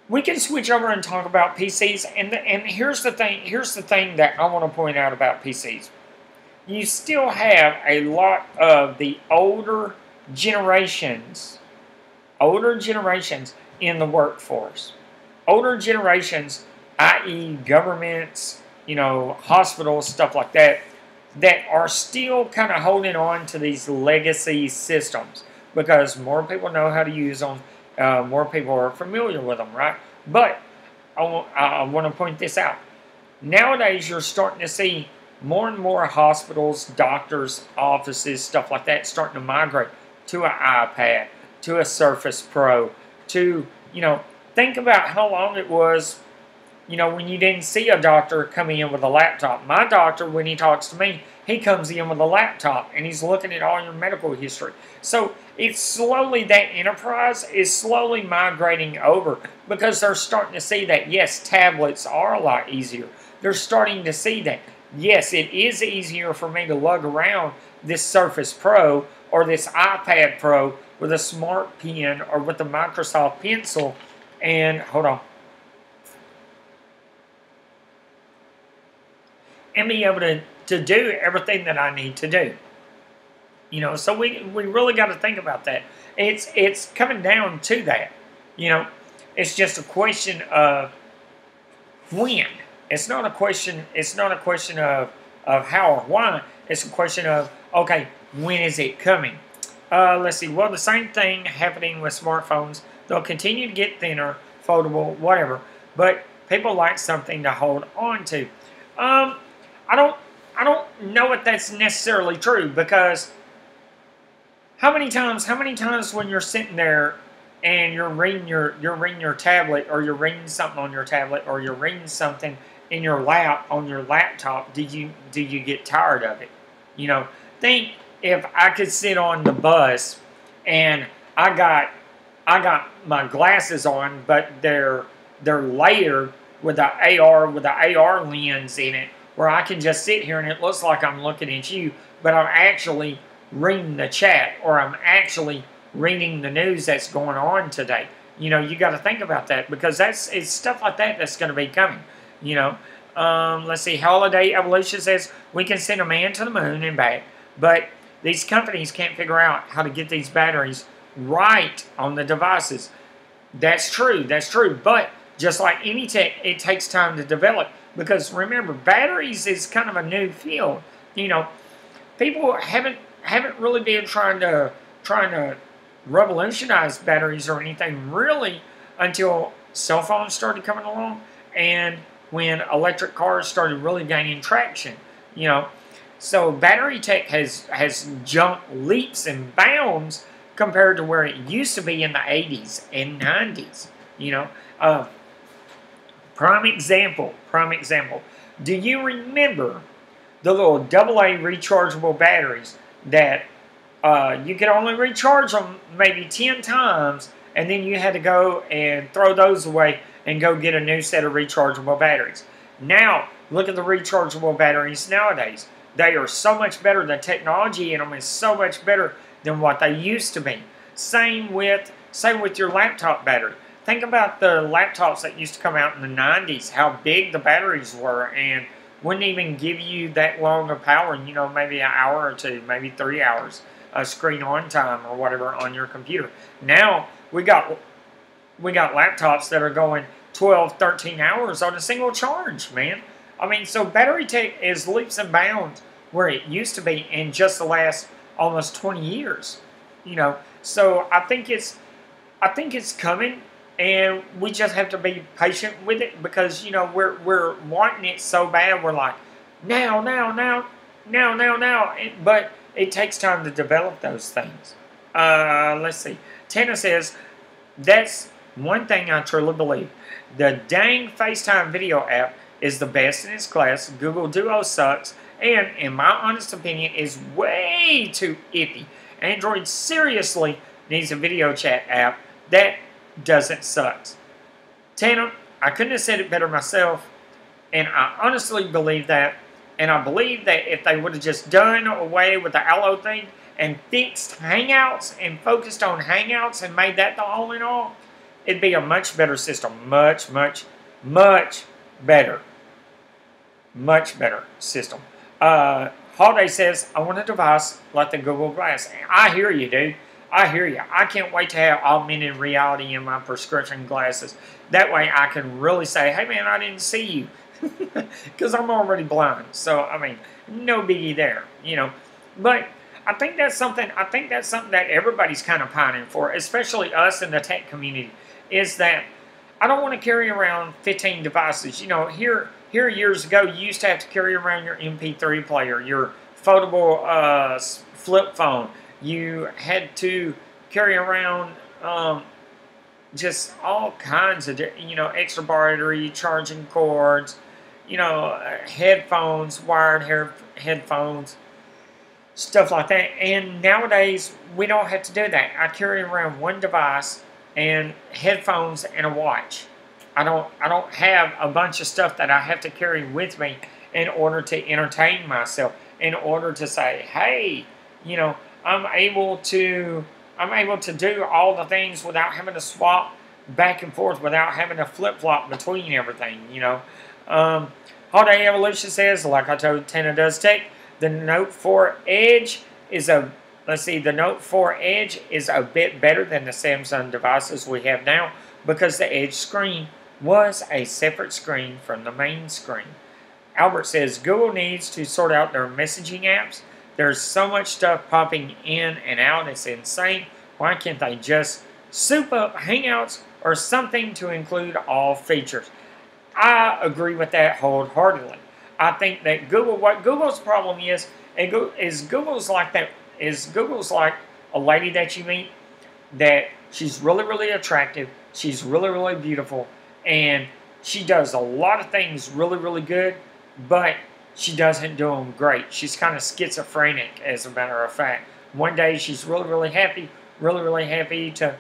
we can switch over and talk about PCs, and here's the thing that I want to point out about PCs. You still have a lot of the older generations in the workforce. Older generations, i.e. governments, hospitals, stuff like that, that are still kind of holding on to these legacy systems because more people know how to use them, more people are familiar with them, right? But I want to point this out. Nowadays, you're starting to see more and more hospitals, doctors, offices, stuff like that, starting to migrate to an iPad, to a Surface Pro, to, think about how long it was, when you didn't see a doctor coming in with a laptop. My doctor, when he talks to me, he comes in with a laptop and he's looking at all your medical history. So it's slowly, that enterprise is slowly migrating over because they're starting to see that, yes, tablets are a lot easier. They're starting to see that, yes, it is easier for me to lug around this Surface Pro or this iPad Pro with a Smart Pen or with the Microsoft Pencil and, hold on, and be able to do everything that I need to do. So we really got to think about that. It's coming down to that. It's just a question of when. It's not a question of how or why. It's a question of, okay, when is it coming? Let's see. Well, the same thing happening with smartphones. They'll continue to get thinner, foldable, whatever. But people like something to hold on to. I don't know if that's necessarily true because how many times when you're sitting there and you're reading your tablet or you're reading something on your tablet or you're reading something in your on your laptop, do you get tired of it? Think if I could sit on the bus and I got my glasses on, but they're layered with the AR lens in it, where I can just sit here and it looks like I'm looking at you, but I'm actually reading the chat or I'm actually reading the news that's going on today. You got to think about that because it's stuff like that that's going to be coming. Let's see. Holiday Evolution says we can send a man to the moon and back, but these companies can't figure out how to get these batteries right on the devices. That's true. But just like any tech, it takes time to develop. Because remember, batteries is kind of a new field. People haven't really been trying to revolutionize batteries or anything really until cell phones started coming along and when electric cars started really gaining traction. So battery tech has jumped leaps and bounds compared to where it used to be in the 80s and 90s. Prime example. Do you remember the little AA rechargeable batteries that you could only recharge them maybe 10 times and then you had to go and throw those away and go get a new set of rechargeable batteries? Now, look at the rechargeable batteries nowadays. They are so much better. The technology in them is so much better than what they used to be. Same with your laptop battery. Think about the laptops that used to come out in the 90s, how big the batteries were, and wouldn't even give you that long of power, maybe an hour or two, maybe 3 hours of screen on time or whatever on your computer. Now, we got laptops that are going 12, 13 hours on a single charge, man. So battery tech is leaps and bounds where it used to be in just the last almost 20 years. So I think it's coming. and we just have to be patient with it because you know we're wanting it so bad. We're like now. But it takes time to develop those things. Let's see. Tana says that's one thing I truly believe. The dang FaceTime video app is the best in its class. Google Duo sucks, and in my honest opinion, is way too iffy. Android seriously needs a video chat app that doesn't suck. Tana, I couldn't have said it better myself, and I honestly believe that. And I believe that if they would have just done away with the Allo thing and fixed Hangouts and focused on Hangouts and made that the all in all, it'd be a much better system. Much better. Much better system. Holiday says, I want a device like the Google Glass. I hear you, dude. I hear you. I can't wait to have augmented reality in my prescription glasses. That way I can really say, hey man, I didn't see you. Because I'm already blind. So, I mean, no biggie there, you know. But I think that's something that everybody's kind of pining for, especially us in the tech community, is that I don't want to carry around 15 devices. You know, here years ago, you used to have to carry around your MP3 player, your foldable flip phone. You had to carry around just all kinds of, you know, extra battery, charging cords, you know, headphones, wired headphones, stuff like that. And nowadays, we don't have to do that. I carry around one device and headphones and a watch. I don't have a bunch of stuff that I have to carry with me in order to entertain myself, in order to say, hey, you know, I'm able to do all the things without having to swap back and forth, without having to flip-flop between everything, you know. Holiday Evolution says, like I told Tana Does Tech, the Note 4 Edge is the Note 4 Edge is a bit better than the Samsung devices we have now because the Edge screen was a separate screen from the main screen. Albert says, Google needs to sort out their messaging apps. There's so much stuff popping in and out, it's insane. Why can't they just soup up Hangouts or something to include all features? I agree with that wholeheartedly. I think that what Google's problem is Google's like a lady that you meet that she's really, really attractive, she's really, really beautiful, and she does a lot of things really, really good, but she doesn't do them great. She's kind of schizophrenic, as a matter of fact. One day she's really, really happy to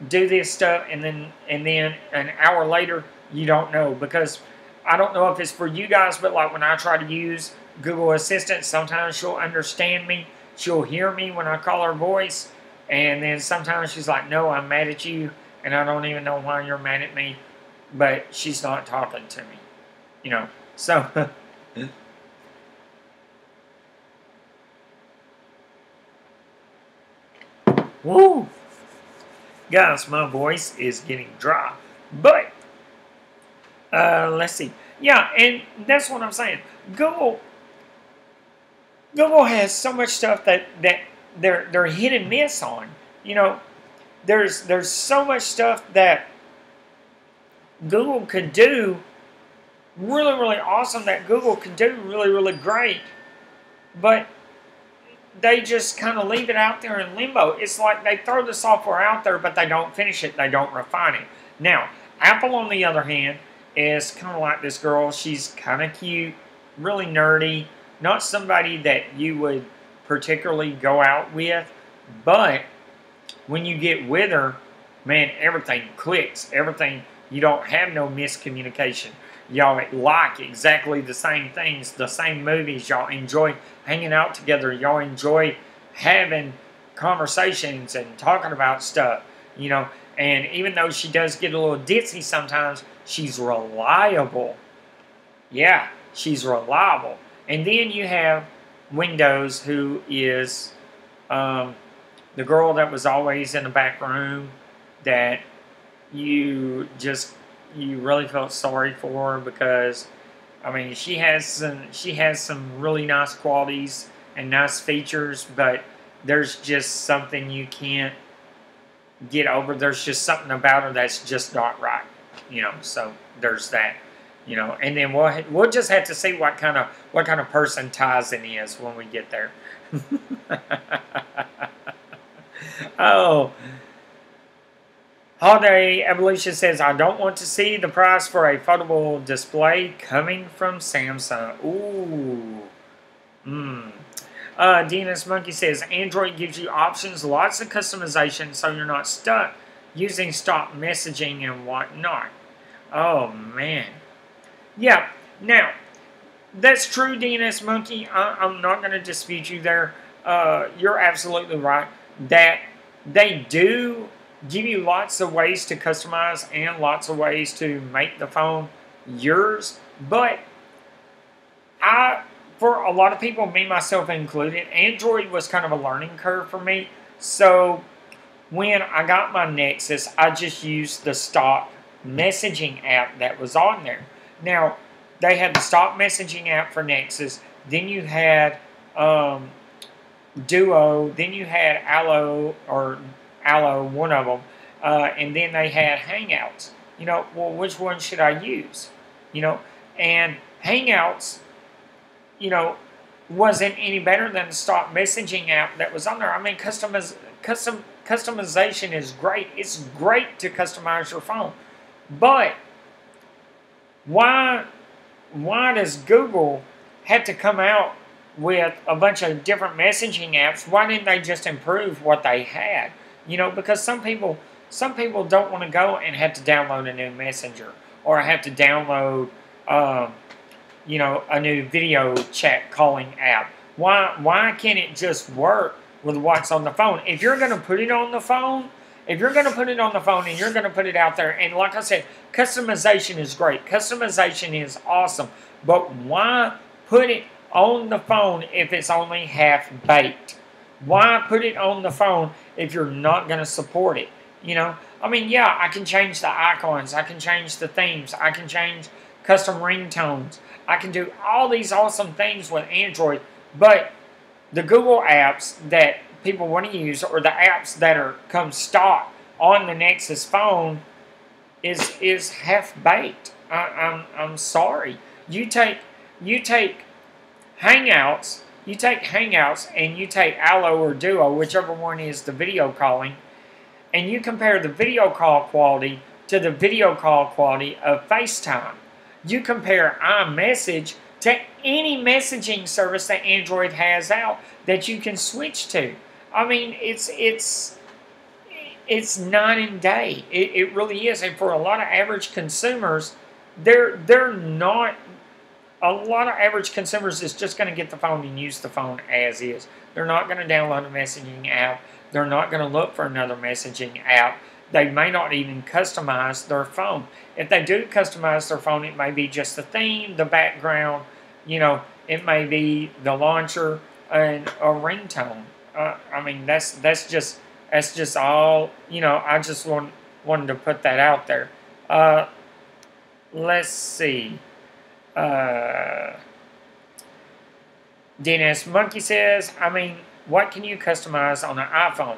do this stuff, and then an hour later you don't know, because I don't know if it's for you guys, but like when I try to use Google Assistant, sometimes she'll understand me, she'll hear me when I call her voice, and then sometimes she's like, no, I'm mad at you, and I don't even know why you're mad at me, but she's not talking to me, you know. So woo, guys, my voice is getting dry, but let's see. Yeah, and that's what I'm saying. Google has so much stuff that they're hit and miss on. You know, there's so much stuff that Google could do really, really awesome, that Google could do really, really great, but they just kind of leave it out there in limbo. It's like they throw the software out there, but they don't finish it, they don't refine it. Now, Apple, on the other hand, is kind of like this girl. She's kind of cute, really nerdy, not somebody that you would particularly go out with, but when you get with her, man, everything clicks. Everything, you don't have no miscommunication. Y'all like exactly the same things, the same movies. Y'all enjoy hanging out together. Y'all enjoy having conversations and talking about stuff, you know. And even though she does get a little ditzy sometimes, she's reliable. Yeah, she's reliable. And then you have Windows, who is the girl that was always in the back room that you really felt sorry for her, because I mean she has some really nice qualities and nice features, but there's just something you can't get over. There's just something about her that's just not right, you know. So there's that, you know. And then we'll just have to see what kind of person Tyson is when we get there. Oh, Holiday Evolution says, I don't want to see the price for a foldable display coming from Samsung. Ooh. DNS Monkey says, Android gives you options, lots of customization, so you're not stuck using stock messaging and whatnot. Oh, man. Yeah, now, that's true, DNS Monkey. I'm not going to dispute you there. You're absolutely right that they do give you lots of ways to customize and lots of ways to make the phone yours. But for a lot of people, me, myself included, Android was kind of a learning curve for me. So when I got my Nexus, I just used the stock messaging app that was on there. Now, they had the stock messaging app for Nexus. Then you had Duo. Then you had Allo, one of them. And then they had Hangouts. You know, well, which one should I use? You know, and Hangouts, you know, wasn't any better than the stock messaging app that was on there. I mean, customization is great. It's great to customize your phone. But why does Google have to come out with a bunch of different messaging apps? Why didn't they just improve what they had? You know, because some people don't want to go and have to download a new messenger or have to download, you know, a new video chat calling app. Why can't it just work with what's on the phone? If you're going to put it on the phone, and you're going to put it out there, and like I said, customization is great. Customization is awesome. But why put it on the phone if it's only half-baked? Why put it on the phone if you're not going to support it? You know, I mean, yeah, I can change the icons. I can change the themes. I can change custom ringtones. I can do all these awesome things with Android, but the Google apps that people want to use, or the apps that come stock on the Nexus phone, is half-baked. I'm sorry. You take Hangouts, and you take Allo or Duo, whichever one is the video calling, and you compare the video call quality to the video call quality of FaceTime. You compare iMessage to any messaging service that Android has out that you can switch to. I mean, it's night and day. It really is. And for a lot of average consumers, they're not. A lot of average consumers is just going to get the phone and use the phone as is. They're not going to download a messaging app. They're not going to look for another messaging app. They may not even customize their phone. If they do customize their phone, it may be just the theme, the background, you know, it may be the launcher and a ringtone. I mean, that's just all, you know. I just wanted to put that out there. Let's see. DNS Monkey says, I mean, what can you customize on an iPhone?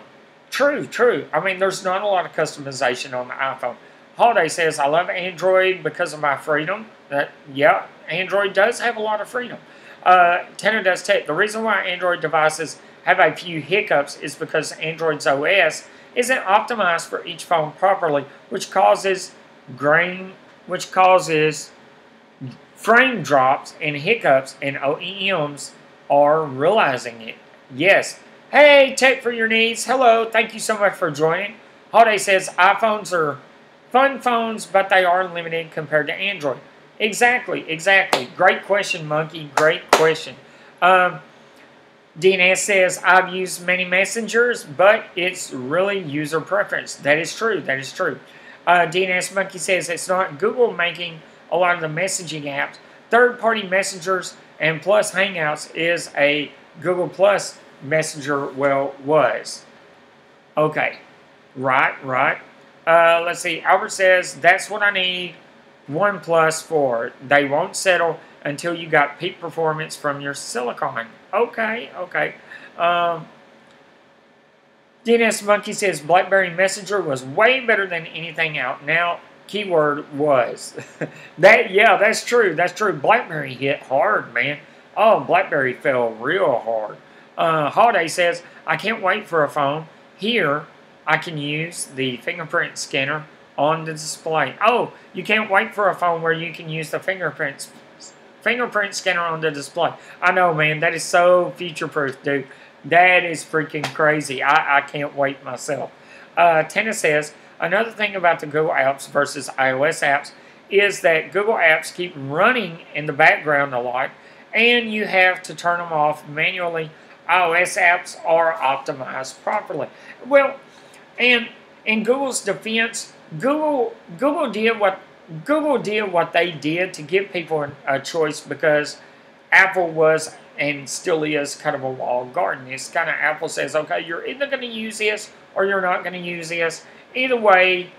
True. I mean, there's not a lot of customization on the iPhone. Holiday says, I love Android because of my freedom. Yeah, Android does have a lot of freedom. Tanner does tech. The reason why Android devices have a few hiccups is because Android's OS isn't optimized for each phone properly, which causes frame drops and hiccups, and OEMs are realizing it. Yes. Hey, Tech for Your Needs. Hello. Thank you so much for joining. Holiday says, iPhones are fun phones, but they are limited compared to Android. Exactly. Great question, Monkey. Great question. DNS says, I've used many messengers, but it's really user preference. That is true. DNS Monkey says, it's not Google making a lot of the messaging apps. Third-party messengers and plus Hangouts is a Google Plus messenger, was. Okay. Right. Let's see. Albert says, that's what I need OnePlus for. They won't settle until you got peak performance from your silicon. Okay. DNS Monkey says BlackBerry Messenger was way better than anything out now. Keyword was. Yeah, that's true. That's true. BlackBerry hit hard, man. Oh, BlackBerry fell real hard. Holiday says, I can't wait for a phone. Here, I can use the fingerprint scanner on the display. Oh, you can't wait for a phone where you can use the fingerprint scanner on the display. I know, man. That is so future-proof, dude. That is freaking crazy. I can't wait myself. Tina says, another thing about the Google apps versus iOS apps is that Google apps keep running in the background a lot, and you have to turn them off manually. iOS apps are optimized properly. Well, and in Google's defense, Google did what they did to give people a choice, because Apple was and still is kind of a walled garden. It's kind of, Apple says, okay, you're either going to use this or you're not going to use this. Either way,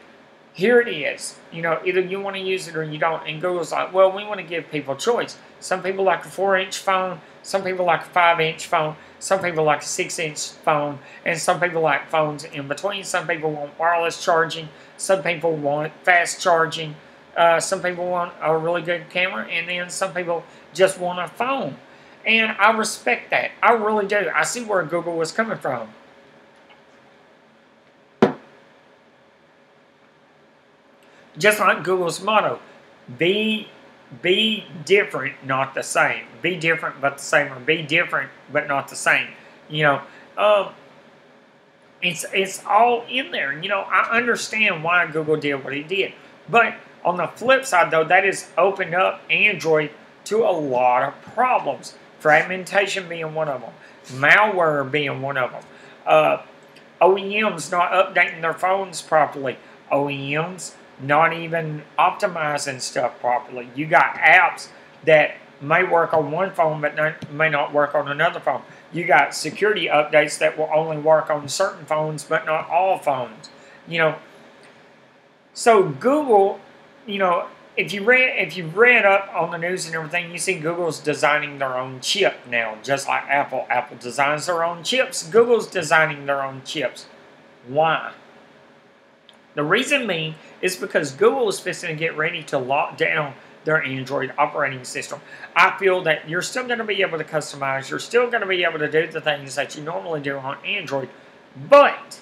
here it is. You know, either you want to use it or you don't. And Google's like, well, we want to give people choice. Some people like a 4-inch phone. Some people like a 5-inch phone. Some people like a 6-inch phone. And some people like phones in between. Some people want wireless charging. Some people want fast charging. Some people want a really good camera. And then some people just want a phone. And I respect that. I really do. I see where Google was coming from. Just like Google's motto, be different, not the same. Be different but the same, or be different but not the same. You know, it's all in there. You know, I understand why Google did what he did. But on the flip side, though, that has opened up Android to a lot of problems. Fragmentation being one of them. Malware being one of them. OEMs not updating their phones properly. OEMs not even optimizing stuff properly. You got apps that may work on one phone but may not work on another phone. You got security updates that will only work on certain phones but not all phones. You know, so Google, you know, if you read up on the news and everything, you see Google's designing their own chip now, just like Apple. Apple designs their own chips. Google's designing their own chips. Why? The reason being is because Google is fixing to get ready to lock down their Android operating system. I feel that you're still going to be able to customize. You're still going to be able to do the things that you normally do on Android, but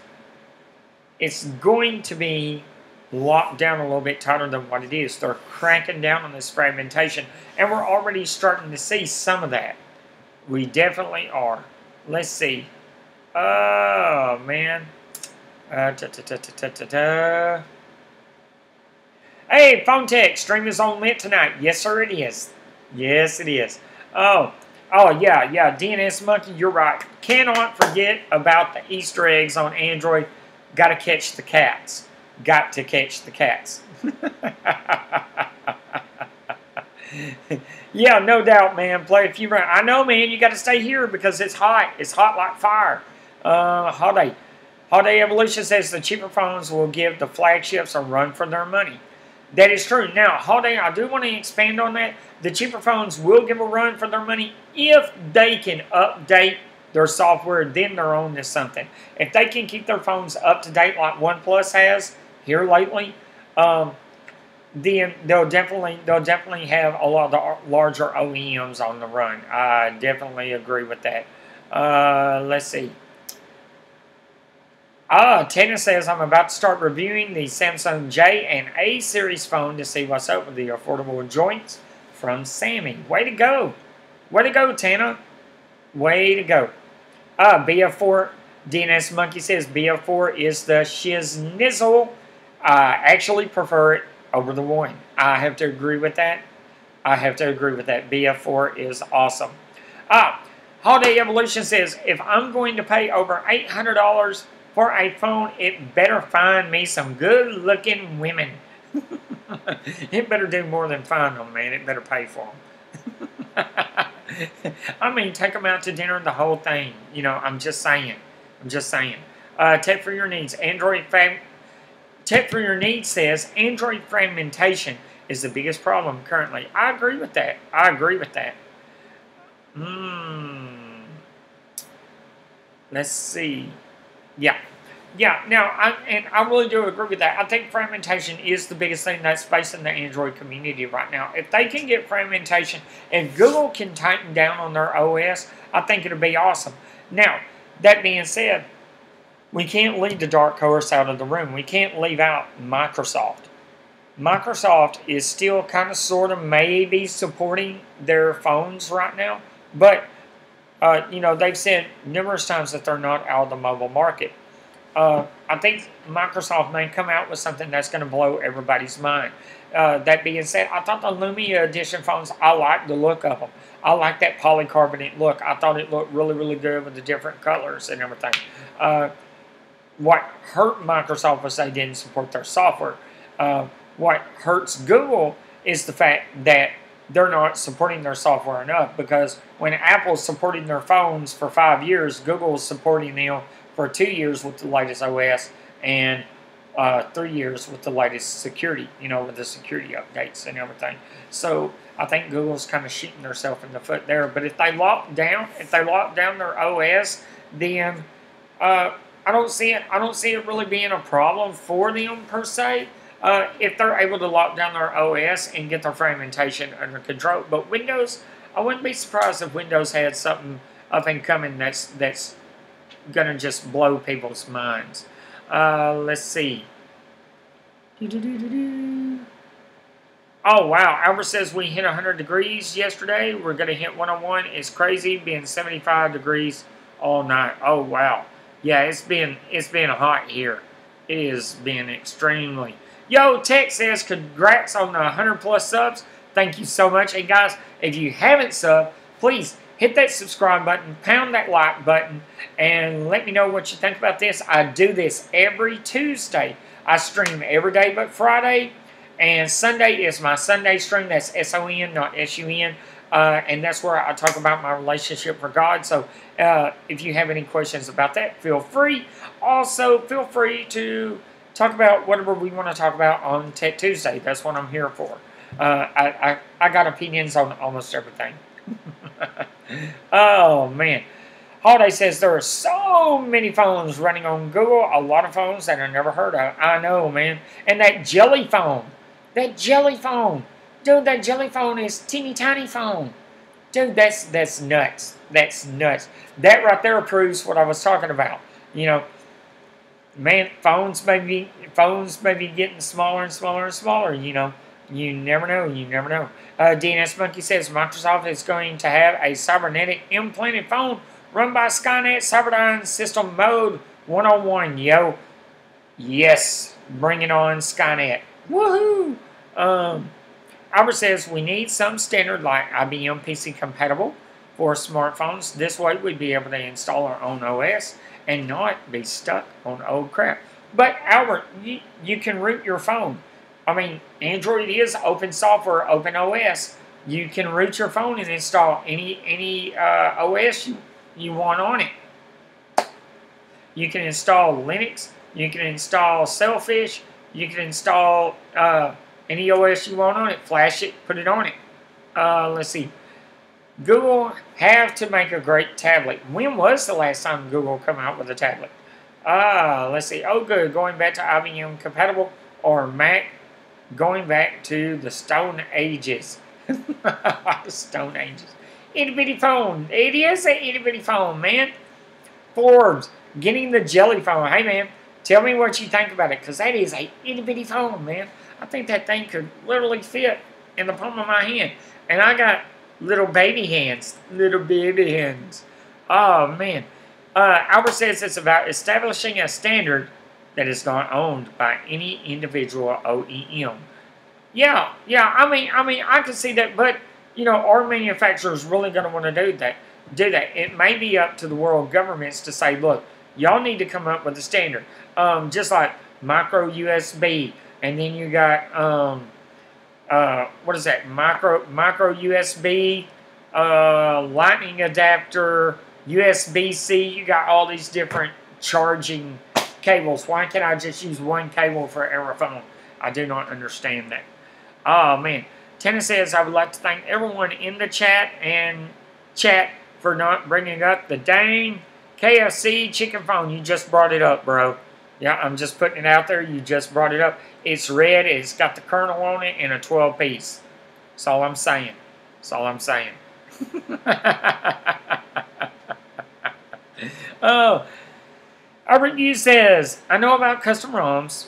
it's going to be locked down a little bit tighter than what it is. They're cranking down on this fragmentation, and we're already starting to see some of that. We definitely are. Let's see. Oh, man. Hey, Phone Tech, stream is on lit tonight. Yes, sir, it is. Yes, it is. Oh, yeah, DNS Monkey, you're right. Cannot forget about the Easter eggs on Android. Got to catch the cats. Got to catch the cats. Yeah, no doubt, man. Play a few rounds. I know, man. You got to stay here because it's hot. It's hot like fire. Holiday Evolution says the cheaper phones will give the flagships a run for their money. That is true. Now, Holiday, I do want to expand on that. The cheaper phones will give a run for their money if they can update their software, then they're on to something. If they can keep their phones up to date like OnePlus has here lately, then they'll definitely have a lot of the larger OEMs on the run. I definitely agree with that. Let's see. Tina says, I'm about to start reviewing the Samsung J and A series phone to see what's up with the affordable joints from Sammy. Way to go. Way to go, Tina. Way to go. BF4, DNS Monkey says BF4 is the shiznizzle. I actually prefer it over the one. I have to agree with that. BF4 is awesome. Holiday Evolution says, if I'm going to pay over $800 for a phone, it better find me some good-looking women. It better do more than find them, man. It better pay for them. I mean, take them out to dinner, the whole thing. You know, I'm just saying. Tech for Your Needs. Tech for Your Needs says Android fragmentation is the biggest problem currently. I agree with that. Let's see. Yeah. Yeah, now, I really do agree with that. I think fragmentation is the biggest thing that's facing the Android community right now. If they can get fragmentation, if Google can tighten down on their OS, I think it'll be awesome. Now, that being said, we can't leave the dark horse out of the room. We can't leave out Microsoft. Microsoft is still kind of sort of maybe supporting their phones right now, but they've said numerous times that they're not out of the mobile market. I think Microsoft may come out with something that's going to blow everybody's mind. That being said, I thought the Lumia Edition phones, I like the look of them. I like that polycarbonate look. I thought it looked really, really good with the different colors and everything. What hurt Microsoft was they didn't support their software. What hurts Google is the fact that they're not supporting their software enough, because when Apple's supporting their phones for 5 years, Google's supporting them for 2 years with the latest OS and 3 years with the latest security, with the security updates and everything. So I think Google's kind of shooting themselves in the foot there. But if they lock down their OS, then I don't see it really being a problem for them per se. If they're able to lock down their OS and get their fragmentation under control. But Windows, I wouldn't be surprised if Windows had something up and coming that's going to just blow people's minds. Let's see. Oh, wow. Albert says we hit 100 degrees yesterday. We're going to hit 101. It's crazy being 75 degrees all night. Oh, wow. Yeah, it's been hot here. It has been extremely. Yo, Tech says congrats on the 100 plus subs. Thank you so much. And guys, if you haven't subbed, please hit that subscribe button, pound that like button, and let me know what you think about this. I do this every Tuesday. I stream every day but Friday, and Sunday is my Sunday stream. That's S-O-N, not S-U-N, and that's where I talk about my relationship for God. So if you have any questions about that, feel free. Also, feel free to talk about whatever we want to talk about on Tech Tuesday. That's what I'm here for. I got opinions on almost everything. Oh, man. Holiday says there are so many phones running on Google. A lot of phones that I never heard of. I know, man. And that jelly phone. That jelly phone. Dude, that jelly phone is teeny tiny phone. Dude, that's nuts. That's nuts. That right there proves what I was talking about. Man, phones may be getting smaller and smaller and smaller, You never know. You never know. DNS Monkey says Microsoft is going to have a cybernetic implanted phone run by Skynet Cyberdyne System Mode 101. Yo, yes, bring it on, Skynet. Woohoo! Albert says we need some standard like IBM PC compatible for smartphones. This way we'd be able to install our own OS and not be stuck on old crap. But Albert, you can root your phone. I mean, Android is open software, open OS. You can root your phone and install any OS you want on it. You can install Linux. You can install Sailfish. You can install any OS you want on it. Flash it, put it on it. Let's see. Google have to make a great tablet. When was the last time Google come out with a tablet? Let's see. Oh, good. Going back to IBM compatible or Mac. Going back to the Stone Ages. Stone Ages. Itty bitty phone. It is an itty bitty phone, man. Forbes, getting the jelly phone. Hey, man, tell me what you think about it, because that is a itty bitty phone, man. I think that thing could literally fit in the palm of my hand. And I got little baby hands. Little baby hands. Oh, man. Albert says it's about establishing a standard that is not owned by any individual OEM. Yeah, I mean, I can see that, but, are manufacturers really going to want to do that? It may be up to the world governments to say, look, y'all need to come up with a standard. Just like micro USB, and then you got, what is that, micro USB, lightning adapter, USB-C, you got all these different charging cables. Why can't I just use one cable for every phone? I do not understand that. Oh, man. Tina says, I would like to thank everyone in the chat for not bringing up the dang KFC chicken phone. You just brought it up, bro. Yeah, I'm just putting it out there. You just brought it up. It's red. It's got the kernel on it and a 12-piece. That's all I'm saying. That's all I'm saying. Oh, Albert U says, I know about custom ROMs,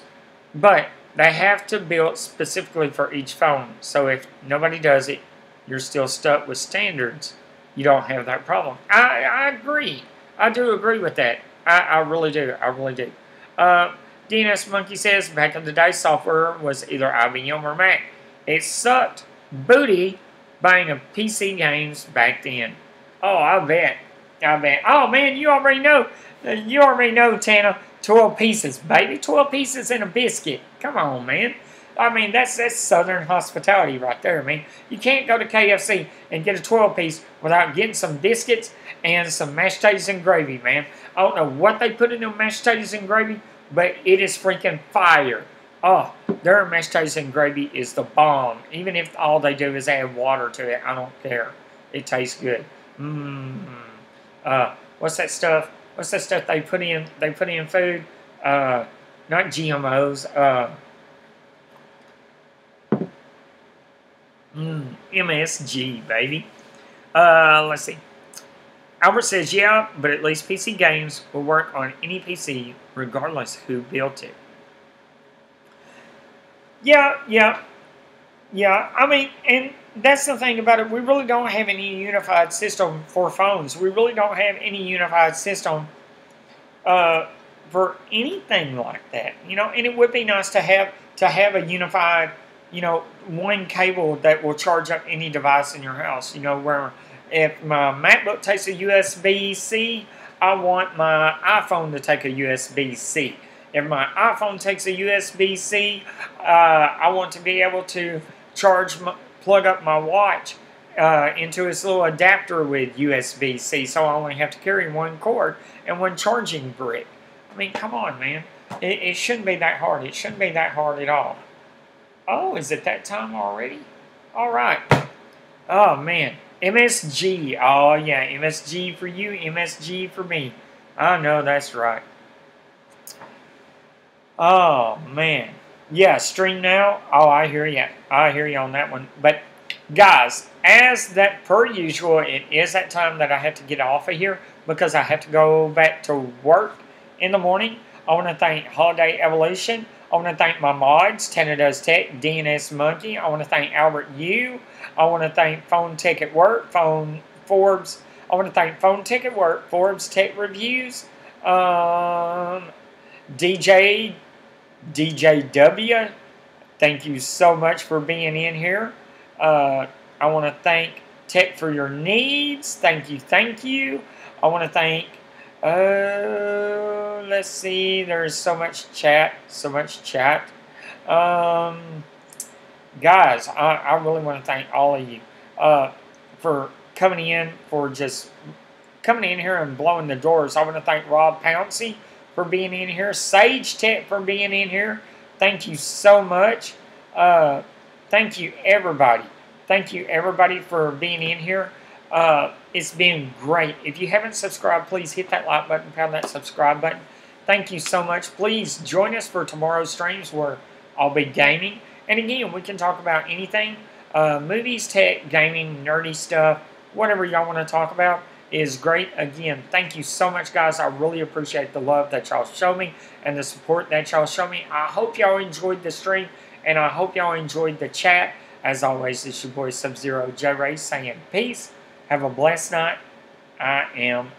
but they have to build specifically for each phone. So if nobody does it, you're still stuck with standards. You don't have that problem. I agree. I do agree with that. I really do. I really do. DNS Monkey says, back in the day, software was either IBM or Mac. It sucked booty buying a PC games back then. Oh, I bet. I bet. Oh, man, you already know. You already know, Tana. 12 pieces, baby. 12 pieces and a biscuit. Come on, man. I mean, that's Southern hospitality right there, man. You can't go to KFC and get a 12-piece without getting some biscuits and some mashed potatoes and gravy, man. I don't know what they put in them mashed potatoes and gravy, but it is freaking fire. Oh, their mashed potatoes and gravy is the bomb. Even if all they do is add water to it, I don't care. It tastes good. What's that stuff? What's that stuff they put in? They put in food. Not GMOs. MSG, baby. Let's see. Albert says, yeah, but at least PC games will work on any PC regardless who built it. Yeah. I mean, and that's the thing about it. We really don't have any unified system for phones. We really don't have any unified system for anything like that. You know, and it would be nice to have a unified, you know, one cable that will charge up any device in your house. You know, where if my MacBook takes a USB-C, I want my iPhone to take a USB-C. If my iPhone takes a USB-C, I want to be able to plug up my watch into its little adapter with USB-C, so I only have to carry one cord and one charging brick. I mean, come on, man. It shouldn't be that hard. It shouldn't be that hard at all. Oh, is it that time already? All right. Oh, man. MSG. Oh, yeah. MSG for you, MSG for me. I know that's right. Oh, man. Yeah, stream now. Oh, I hear you. I hear you on that one. But, guys, as that per usual, it is that time that I have to get off of here because I have to go back to work in the morning. I want to thank Holiday Evolution. I want to thank my mods, Tana Does Tech, DNS Monkey. I want to thank Albert U. I want to thank Phone Tech at Work, Forbes. I want to thank Phone Tech at Work, Forbes Tech Reviews, DJW. Thank you so much for being in here. I want to thank Tech for Your Needs. Thank you. I want to thank, let's see, there's so much chat. Guys, I really want to thank all of you for coming in, for just coming in here and blowing the doors. I want to thank Rob Pouncey for being in here, Sage Tech for being in here. Thank you so much. Thank you, everybody. Thank you, everybody, for being in here. It's been great. If you haven't subscribed, please hit that like button, pound that subscribe button. Thank you so much. Please join us for tomorrow's streams where I'll be gaming. And again, we can talk about anything. Movies, tech, gaming, nerdy stuff, whatever y'all want to talk about is great. Again, thank you so much, guys. I really appreciate the love that y'all show me and the support that y'all show me. I hope y'all enjoyed the stream, and I hope y'all enjoyed the chat. As always, it's your boy Subzerojray saying peace. Have a blessed night. I am